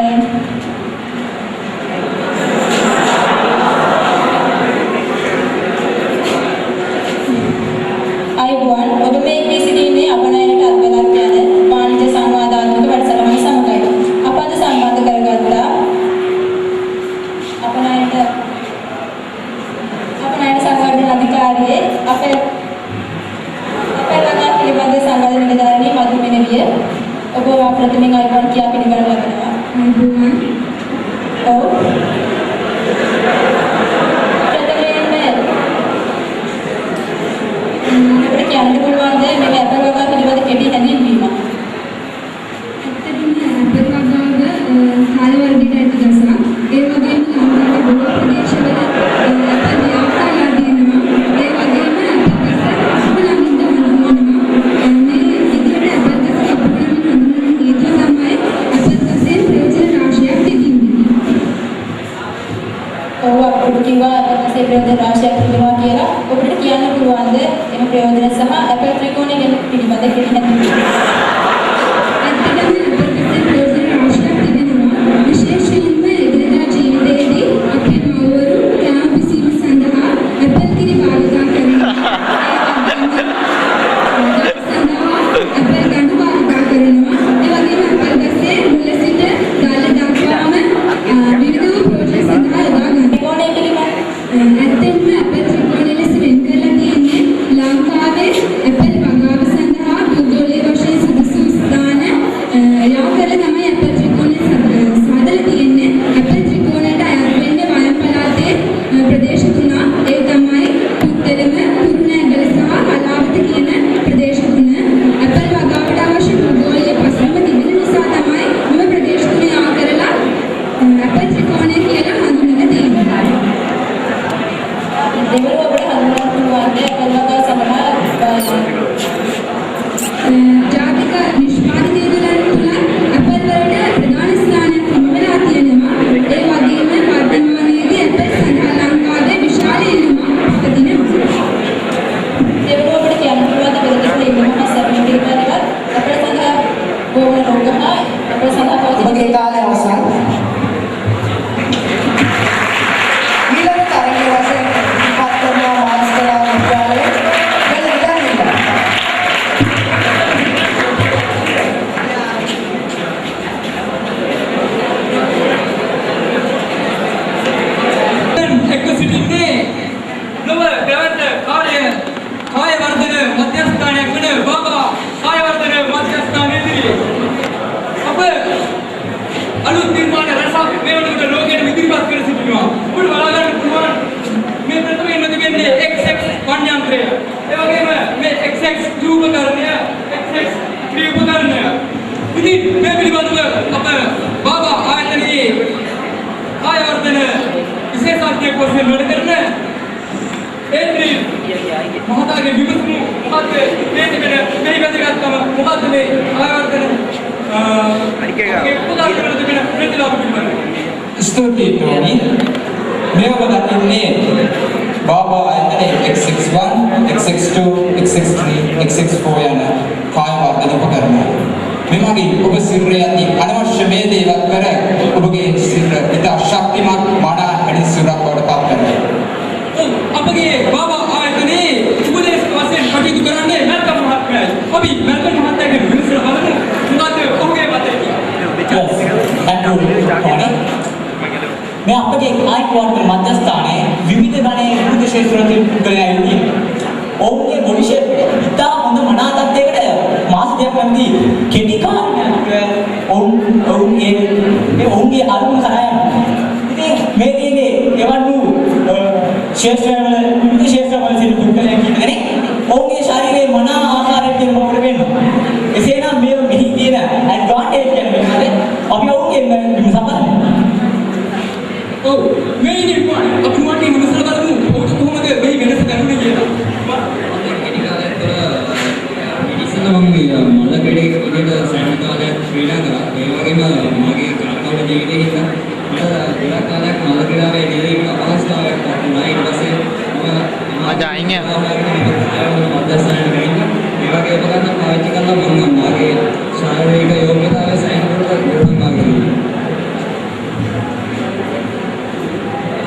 darling. අයිබෝන් ඔබ මේ ඉපී සිටීමේ අපනයනට අත්බලක් යන වාණිජ්‍ය සංවාදාත්මක වැඩසටහන සමගයි. අප අද සම්බන්ධ කරගත්තා අපනයනට සංවර්ධන අධිකාරියේ අපේ ළඟා පිළිබඳ සංවර්ධන නිලධාරිණී මధు මෙනවිය ඔබ ප්‍රථමයෙන් අයිබෝන් කියා පිළිගනු ලබනවා. ඔව්. අපිට කියන්න පුළුවන්ද මේ අපේ වගා පිළිබඳ කෙටි හැඳින්වීමක්? කාල වර්ගයට ඇති ගසක්. ඒ වගේම ලංකාවේ බොහෝ ප්‍රදේශවල අපේ ව්‍යාප්තලා තියෙනවා. ඒ වගේම අපේ ගස අපලමින්ද හඳුන්වනවා. මේ විදිහට අපේ ගස අපලමින් හඳුන්වන හේතුව තමයි අපේ ගසෙන් ප්‍රයෝජන රාශියක් තිබෙන්නේ. ඔව් අපිට කිව්වා අපේ ගසේ ප්‍රයෝජන රාශියක් තිබෙනවා කියලා. ඔබට කියන්න පුළුවන්ද එම ප්‍රයෝජන සහ අපේ ත්‍රිකෝණය ගැන පිළිබඳ කෙටි හැඳින්වීමක්? විශේෂයෙන්ම එදිනෙදා ජීවිතයේදී අපේ මව්වරු කෑම පිසීම සඳහා ඇපල් කිරි භාවිතා කරනවා. ඇපල් ගඬු භාවිතා කරනවා. ඒ වගේම ඇපල් ගස්සේ මුල සිට ගල දක්වාම විවිධ ප්‍රෝජන සඳහා යොදා ගන්නවා. ත්‍රිකෝණය පිළිබඳ ඇත්තෙන්ම ඇපල් ත්‍රිකෝණය ලෙස වෙන් කරලා තියෙන්නේ ලංකාවේ ඇපල් වගාව සඳහා භූගෝලීය වශයෙන් සුදුසු ස්ථාන යා කරලා තමයි ඇපල් ත්‍රිකෝණය සාදලා තියෙන්නේ. ඇපල් ත්‍රිකෝණයට අයත් වෙන්නේ වයම් පළාතේ ප්‍රදේශ තුනක්. ඒ තමයි පුත්තලම, කුරුණෑගල සහ අලාවත කියන ප්‍රදේශ තුන. ඇපල් වගාවට අවශ්‍ය භූගෝලීය පසුබිම තිබෙන නිසා තමයි මේ ප්‍රදේශ තුන යා කරලා ඇපල් ත්‍රිකෝණය කියලා හඳුන්වලා තියෙන්නේ. දෙවල ඔබට හඳුන්වන්න පුළුවන්ද ඇපල් වගා සඳහා ජාතික නිෂ්පාදනය තුළ ඇපල් වලට ප්‍රධාන ස්ථානයක් හිමිවෙලා තියෙනවා. ඒ වගේම වර්තමානයේදී ඇපල් සඳහා ලංකාවේ විශාල ඉල්ලුමක් පවතිනවා. දෙවල ඔබට කියන්න පුළුවන්ද වෙළඳපොළ ඉල්ලුම හා සැපයීම පිළිබඳව අපේ සඳහා ගෝවන රෝග හා අපේ සඳහා පවතින ඔබගේ කාලය අවසන්. ඊළඟ තරගය වශයෙන් පත් කරනවා මාස්කලා විද්‍යාලයේ වෙළඳ එක්ක සිටින්නේ නව දෙවන්ත කාය වර්ධන මධ්‍යස්ථානයක් වන බාබා කාය වර්ධන මධ්‍යස්ථානයේදී අප අලුත් නිර්මාණ රසක් මේ වනවිට ලෝකයට ඉදිරිපත් කර සිටිනවා. ඔබට බලා ගන්න පුළුවන් මේ ප්‍රථමයෙන්ම තිබෙන්නේ XX වන්‍යන්ත්‍රය. ඒ වගේම මේ XX උපකරණය, XX උපකරණය. ඉතින් මේ පිළිබඳව අප බාබා ආයතනයේ කාය වර්ධන විශේෂඥයෙක් වශයෙන් වැඩ කරන ඒත්‍රි මහතාගේ විමසුම මොකද්ද මේ තිබෙන මේ වැදගත්කම මොකද්ද මේ කාය වර්ධන උපකරණ තිබෙන ප්‍රතිලාභ පිළිබඳව? ස්තුතියි තෝනි. මේ ඔබ දකින්නේ බාබා ආයතනයේ XX1, XX2, XX3, XX4 යන කාය වර්ධන උපකරණ. මෙමගින් ඔබ සිරුරේ ඇති අනවශ්‍ය මේ දේවල් කර ඔබගේ සිරුර ඉතා ශක්තිමත් මනා වැඩි සිරුරක් බවට පත් කරනවා. අපගේ බාබා ආයතනයේ උපදේශක වශයෙන් කටයුතු කරන්නේ මල්කම් මහත්මයායි. අපි මල්කම් මහත්මයාගේ විමසලා බලමු මොකද්ද ඔහුගේ මතය කියන්නේ. මේ අපගේ කායික වර්ධන මධ්‍යස්ථානයේ විවිධ ගණයේ විවිධ ක්ෂේත්‍රවල පුද්ගලයන් ඉන්නවා. ඔවුන්ගේ බොඩි ෂේප් එක ඉතා හොඳ මනා තත්යකට මාස දෙකක් නැති කෙටි කාලයකට ඔවුන්ගේ අරුම කරා යනවා. ඉතින් මේ දේගේ එවන් වූ ක්ෂේත්‍රවල විවිධ ක්ෂේත්‍රවල සිට පුද්ගලයන් කියන්නේ ඔවුන්ගේ ශරීරයේ මනා ආකාරයට දෙනකොට වෙනවා. එසේනම් මේ මෙහි තියෙන ඇඩ්වාන්ටේජ් එක මොකද? අපි ඔවුන්ගේ විමසන්න. ඔව් මේ නිර්මාණ අපි මොකක්ද විමසලා බලමු. ඔබට කොහොමද මේ වෙනස දැනුනේ කියලා. මම මල කෙඩේ විදිහට සෑහෙන කාලයක් ක්‍රීඩා කරා. ඒ වගේම මගේ කාර්යබහුල ජීවිතේ ඉඳන් මට ගොඩක් කාලයක් මල ක්‍රීඩාවේ නිරේම අවස්ථාවක් ලැබුණා. ඊට පස්සේ මම අජායින්ය මධ්‍යස්ථානයේ ඉන්න මේ වගේ උපකරණ පාවිච්චි කරලා මම මාගේ ශාරීරික යෝග්‍යතාවය සෑහෙන දුරට ගොඩනගා ගන්නවා.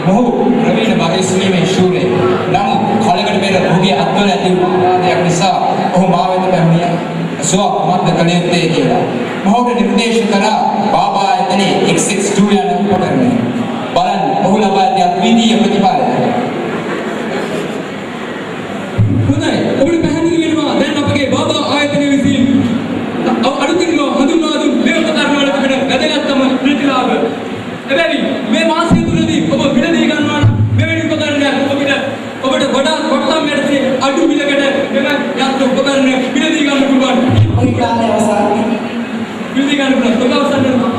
මොහු ප්‍රවීණ මහේස්ත්‍රීමේ ශූරයෙක්. නමුත් කලකට පෙර ඔහුගේ අත්වල ඇති වූ ආදයක් නිසා ඔහු මා වෙත පැමිණියා. සුවක් මත් කළ යුත්තේ කියලා. මොහුට නිර්දේශ කරා බාබා එතනේ 162 යන උපකරණය. බලන්න ඔහු ලබා ඇති අද්විතීය ප්‍රතිඵලය. හොඳයි. ඔබට පැහැදිලි වෙනවා දැන් අපගේ බාබා ආයතනය විසින් අලුතින්ම හඳුන්වා දුන් මේ උපකරණ වල තිබෙන වැදගත්කම ප්‍රතිලාභ. එබැවින් මේ මාසය තුලදී ඔබ පිළිදී ගන්නවා නම් මෙවැනි උපකරණයක් ඔබට වඩා කොටසක් මැඩසේ අඩු මිලකට මෙම යන්ත්‍ර උපකරණ පිළිදී ගන්න පුළුවන්. ඔය කාලේ අවසන් පිළිදී ගන්න පුළුවන්. ඔබ අවසන් කරනවා.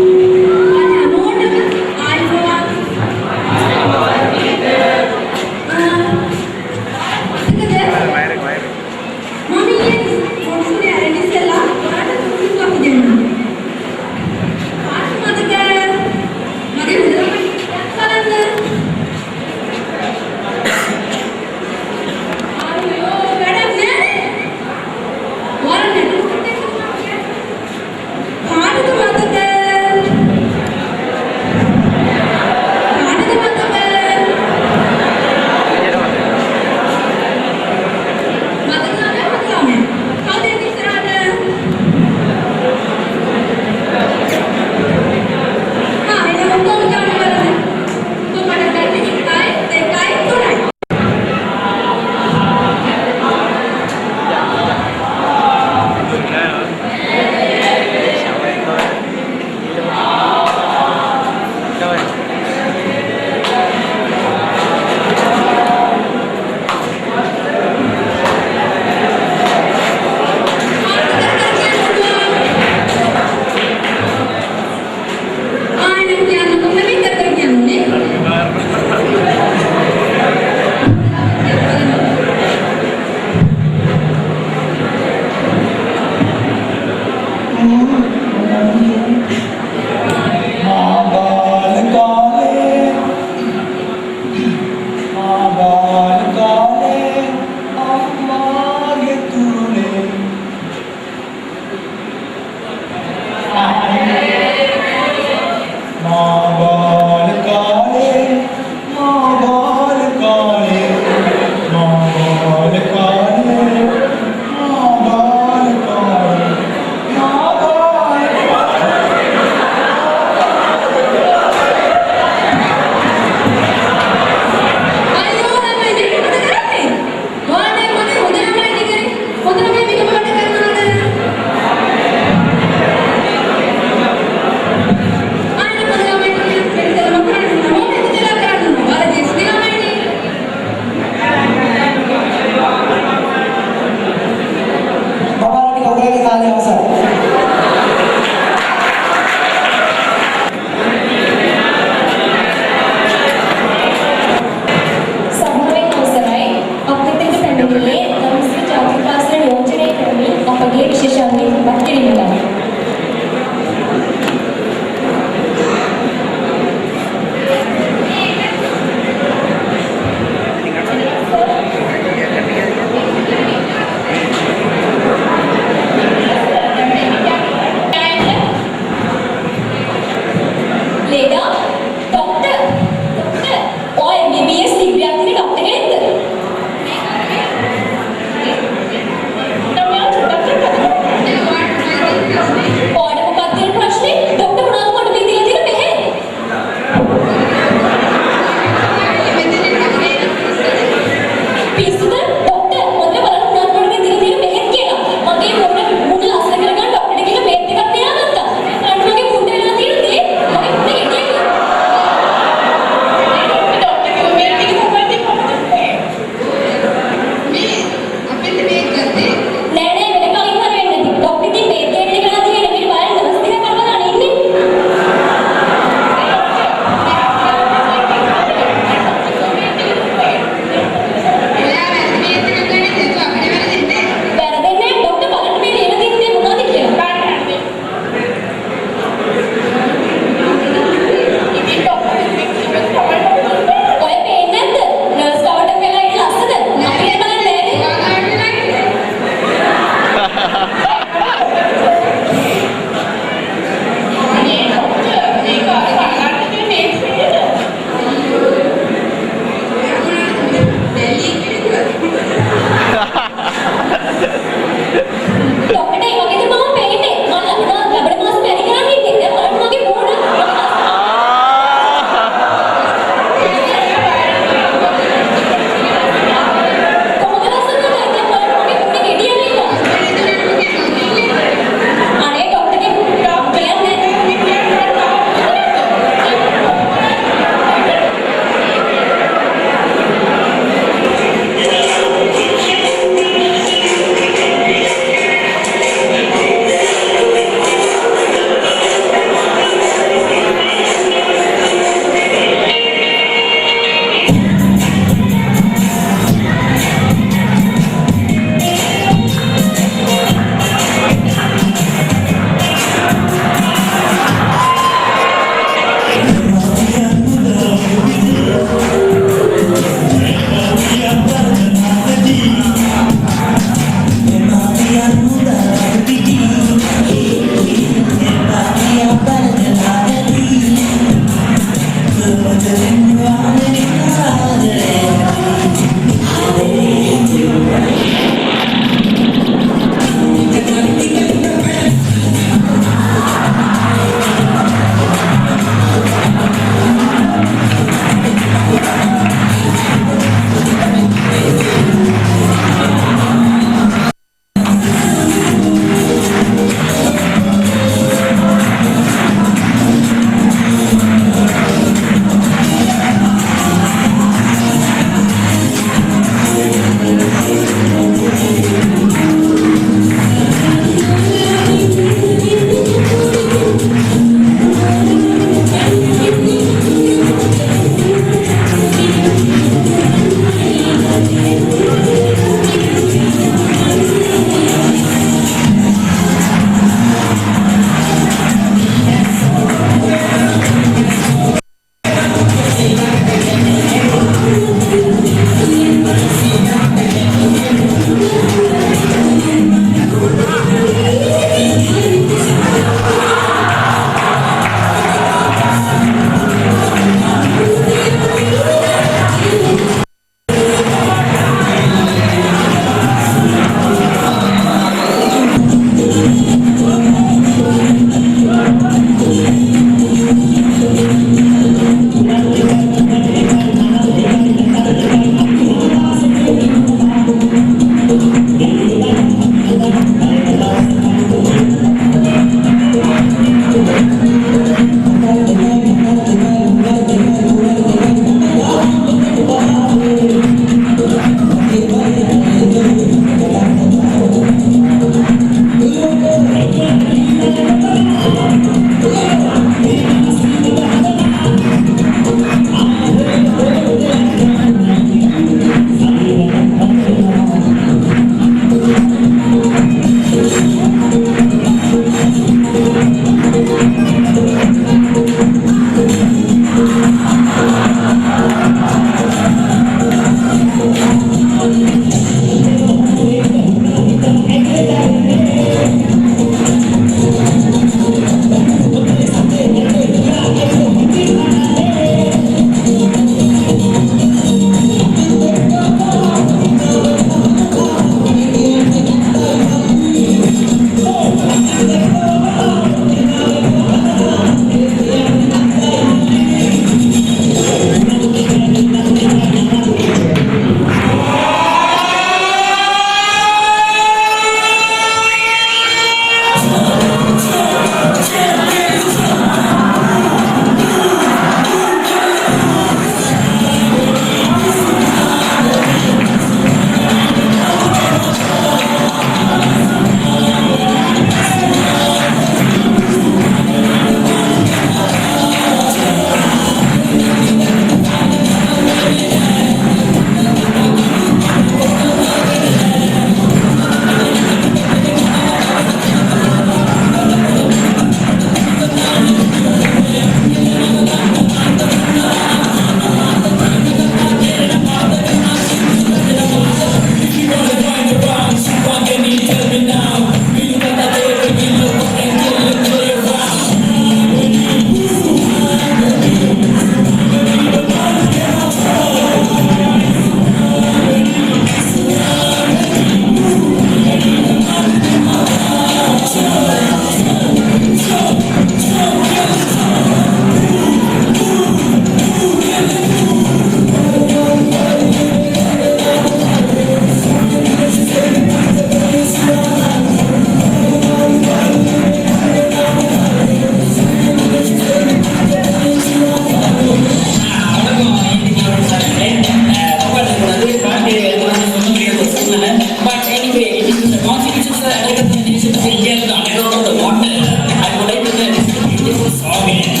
But anyway, it is the consequences and representation of India to the underground of the water. I would like to listen to this beautiful song.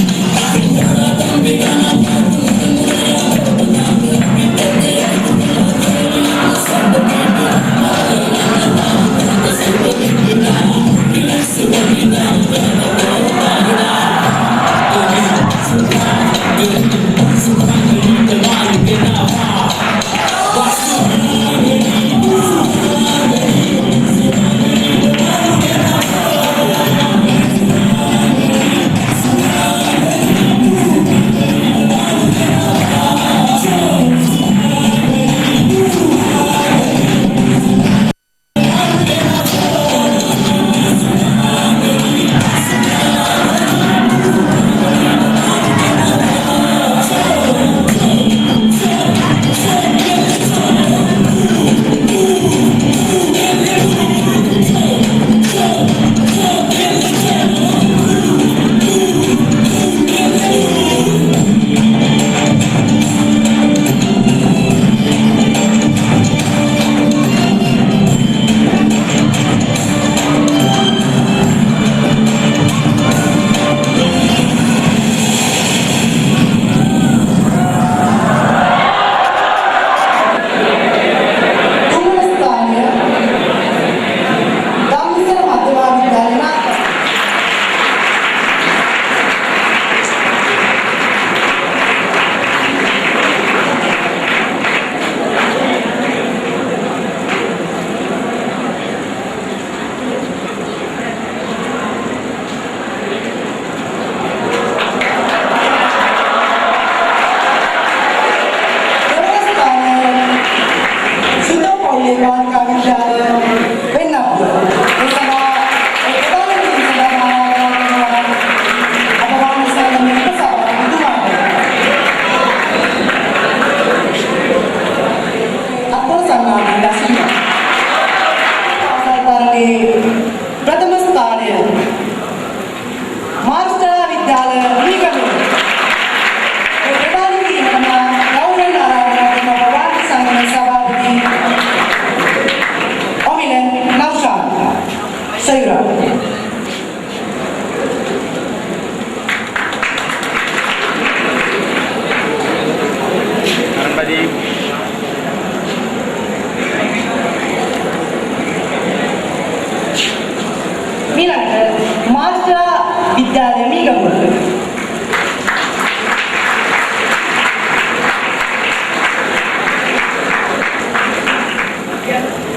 प्रथम स्थान मास्टर विद्यालय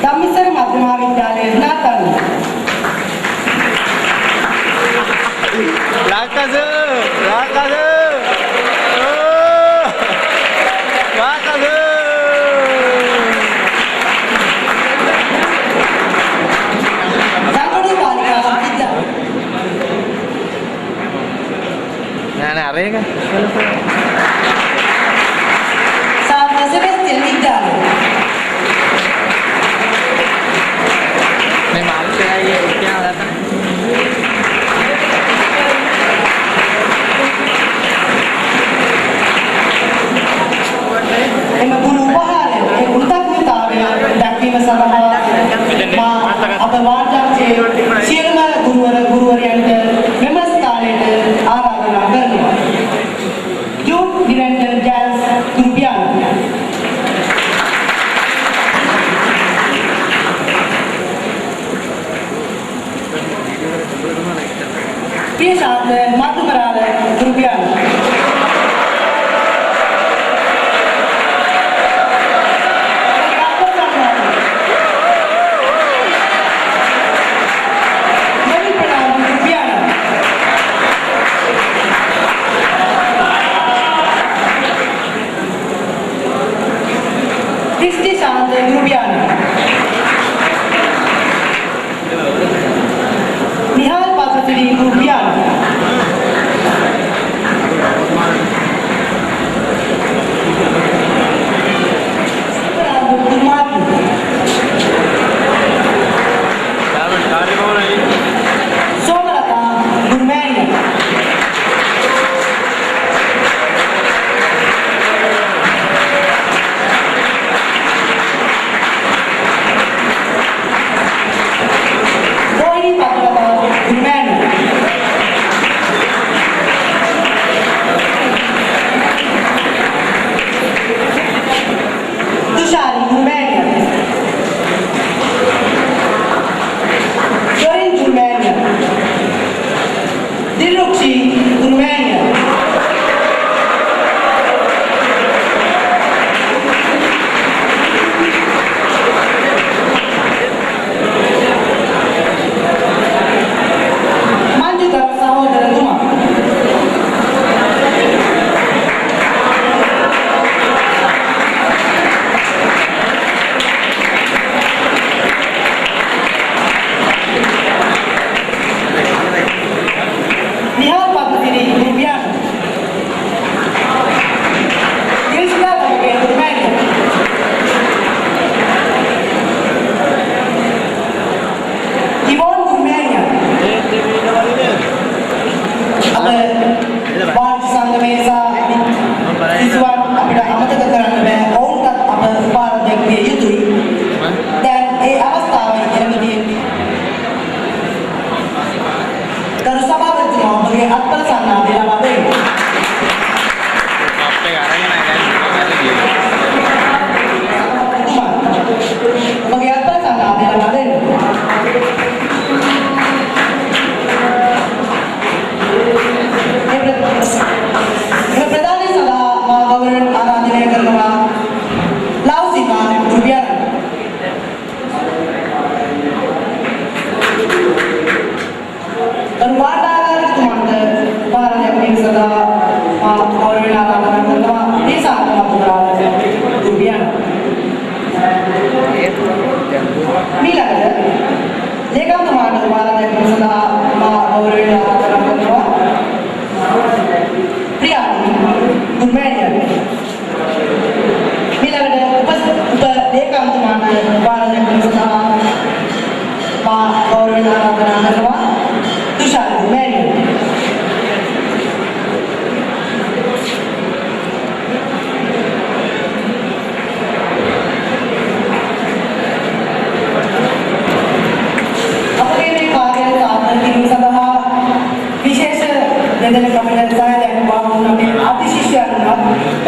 दमिसर मध्य महाविद्यालय नातन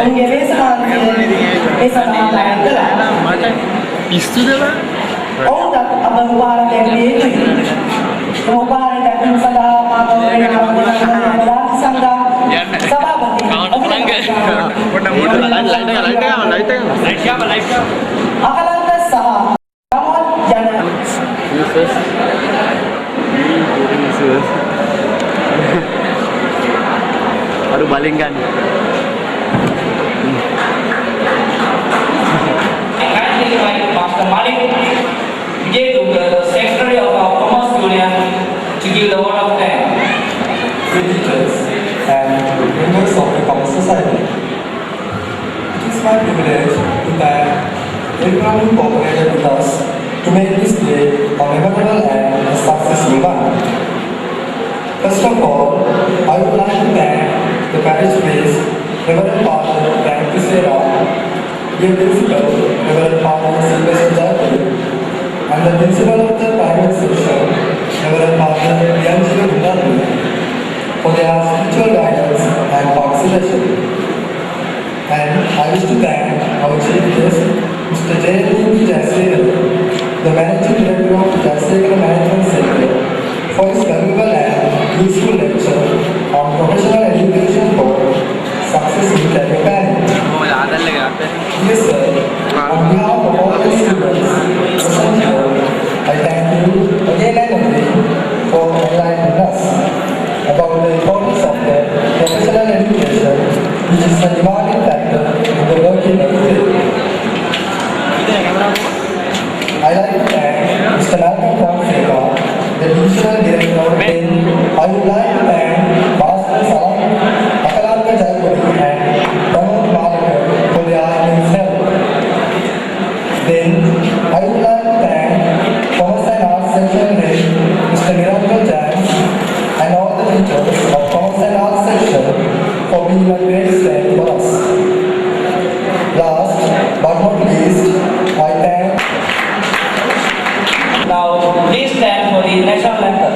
ඔවුන්ගේ වේශමාන්තය ඒ සඳහා දායක කළා. ඔවුන්ට අප උපහාර දෙන්නේ යුතුයි. උපහාර දැක්වීම සඳහා මාතෘකාවේ නම සංඝා සභාපති අකලන්ත සහ baru baling kan. Master Malik gave to the secretary of our Commerce Union to give the word of thanks. Visitors and members of the Commerce Society. It is my privilege to thank everyone who cooperated with us to make this day a memorable and a successful one. First of all, I would like to thank the parish priest, Reverend Father Frank Tisera, the principal, Reverend Father Sylvester Jackie, and the principal of the private section, Reverend Father Bianchino Gundadu, for their spiritual guidance and participation. And I wish to thank our chief guest, Mr. J.D. Jayasekar, the managing director of Jayasekar Management Center, for his valuable and useful lecture on professional education for success in career planning. Yes, sir. On behalf of all the students present here, I thank you again and again for enlightening us about the importance of the professional education, which is a demanding factor in the working every day. I like to thank Mr. Malcolm Fonseca, the divisional director of PEN. I would like to thank Master Salam Akalanka Jayakodi and Pramod Malekar for their immense help. Then I would like to thank Commerce and Arts Section head Mr. Niranjan Jain and all the teachers of Commerce and Arts Section for being a great strength for us. Last but not least, I thank. Now, please stand for the national anthem.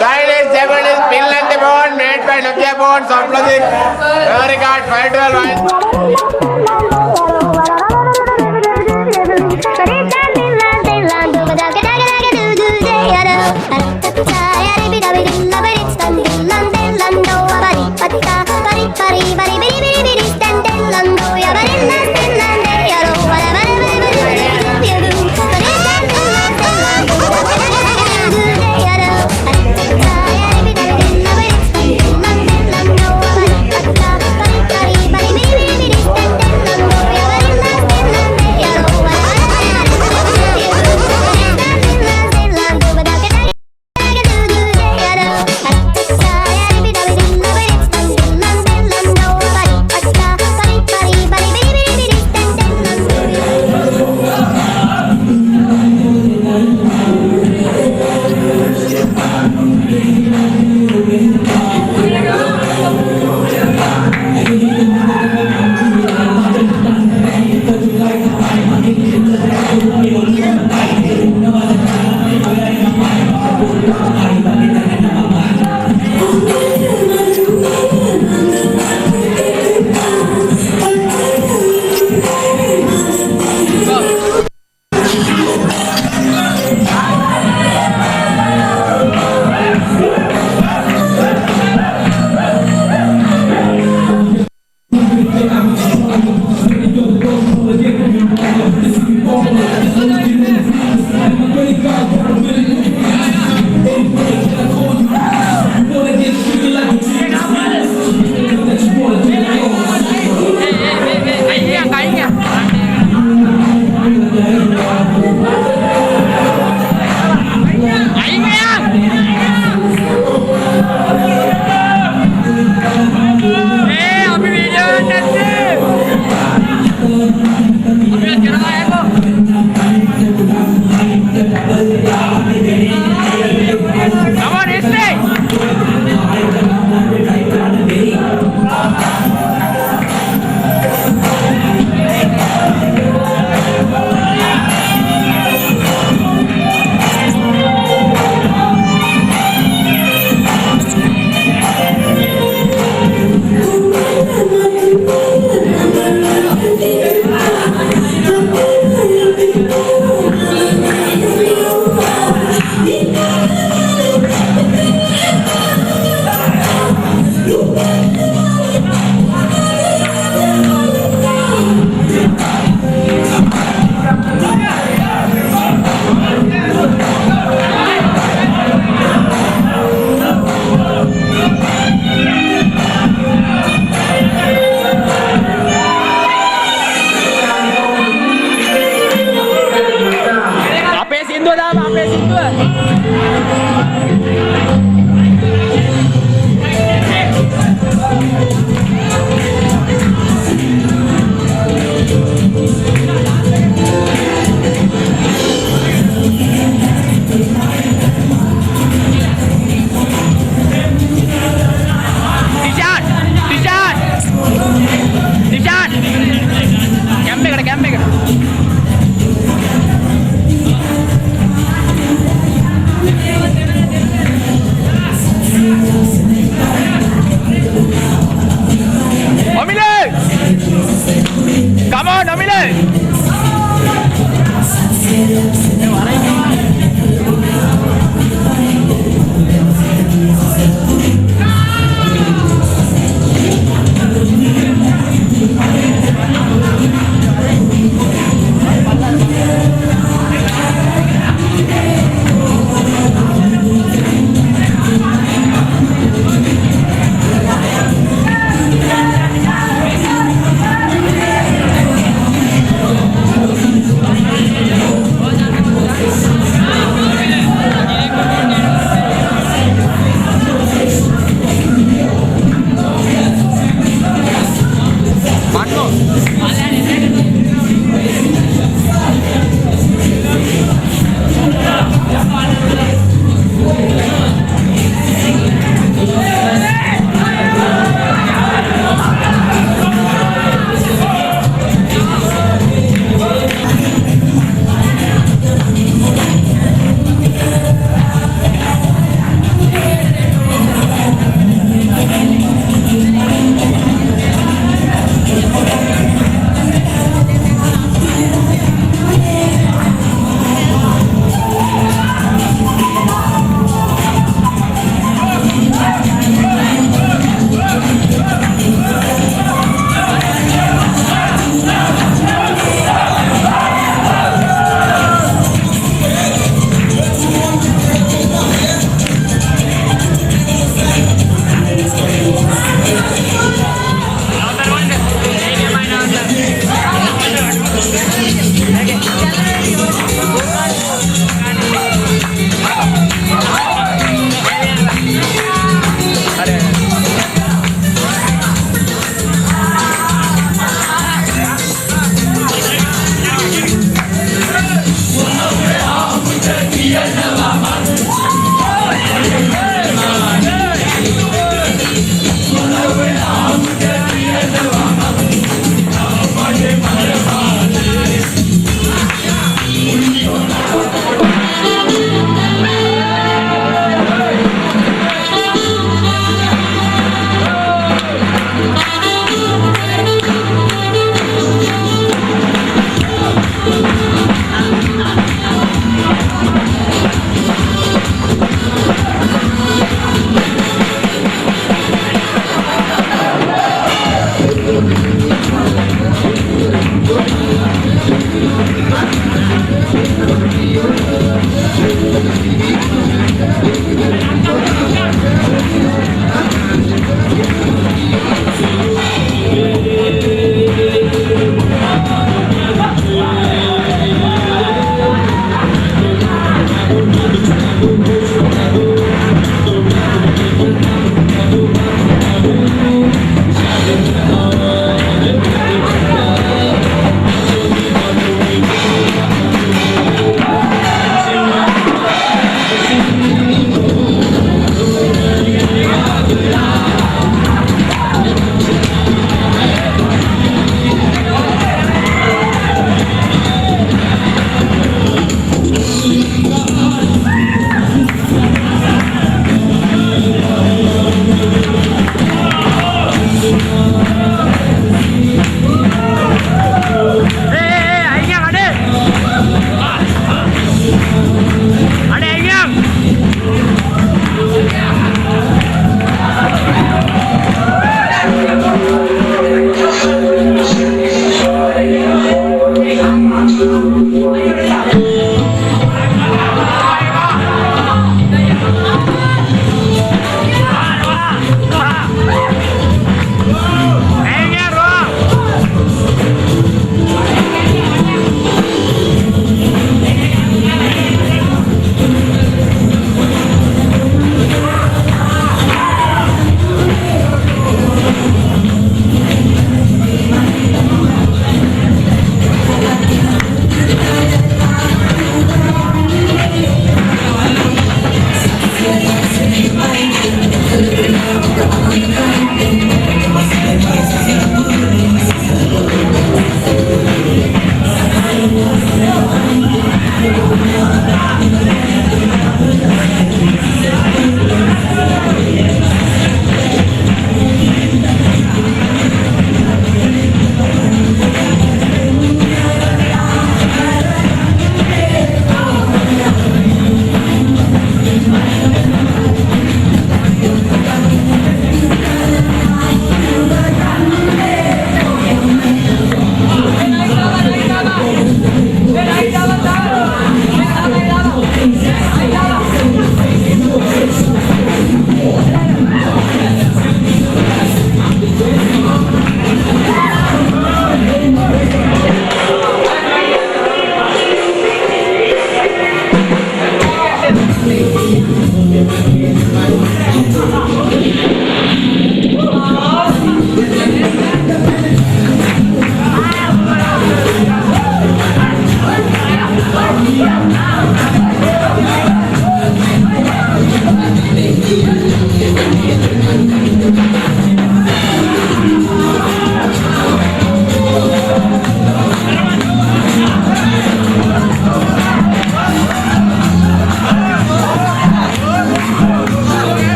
Silence, Japanese, Finland, the bone made by Nokia bone, soft logic, memory card, 512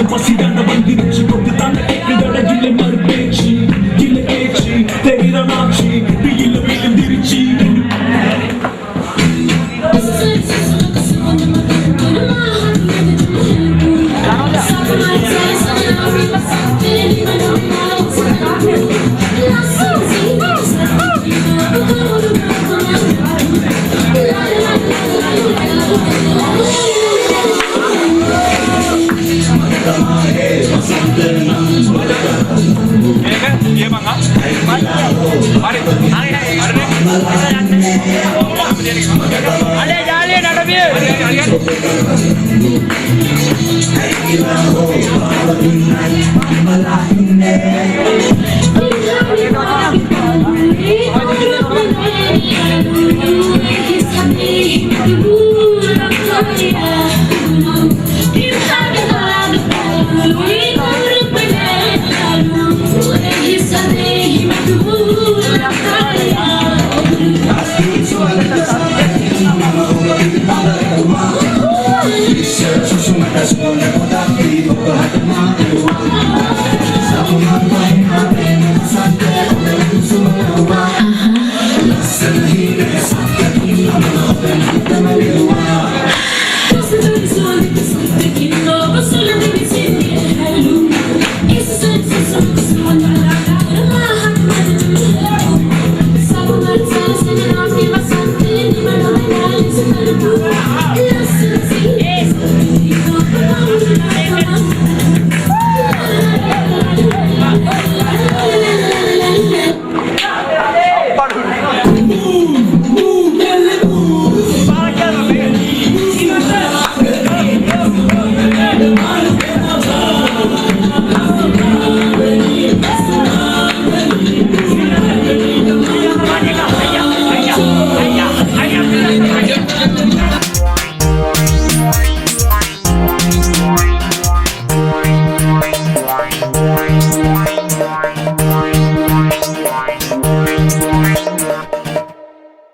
Pasi dan abang diri, cukup datang, kita dah gila maru peci, gila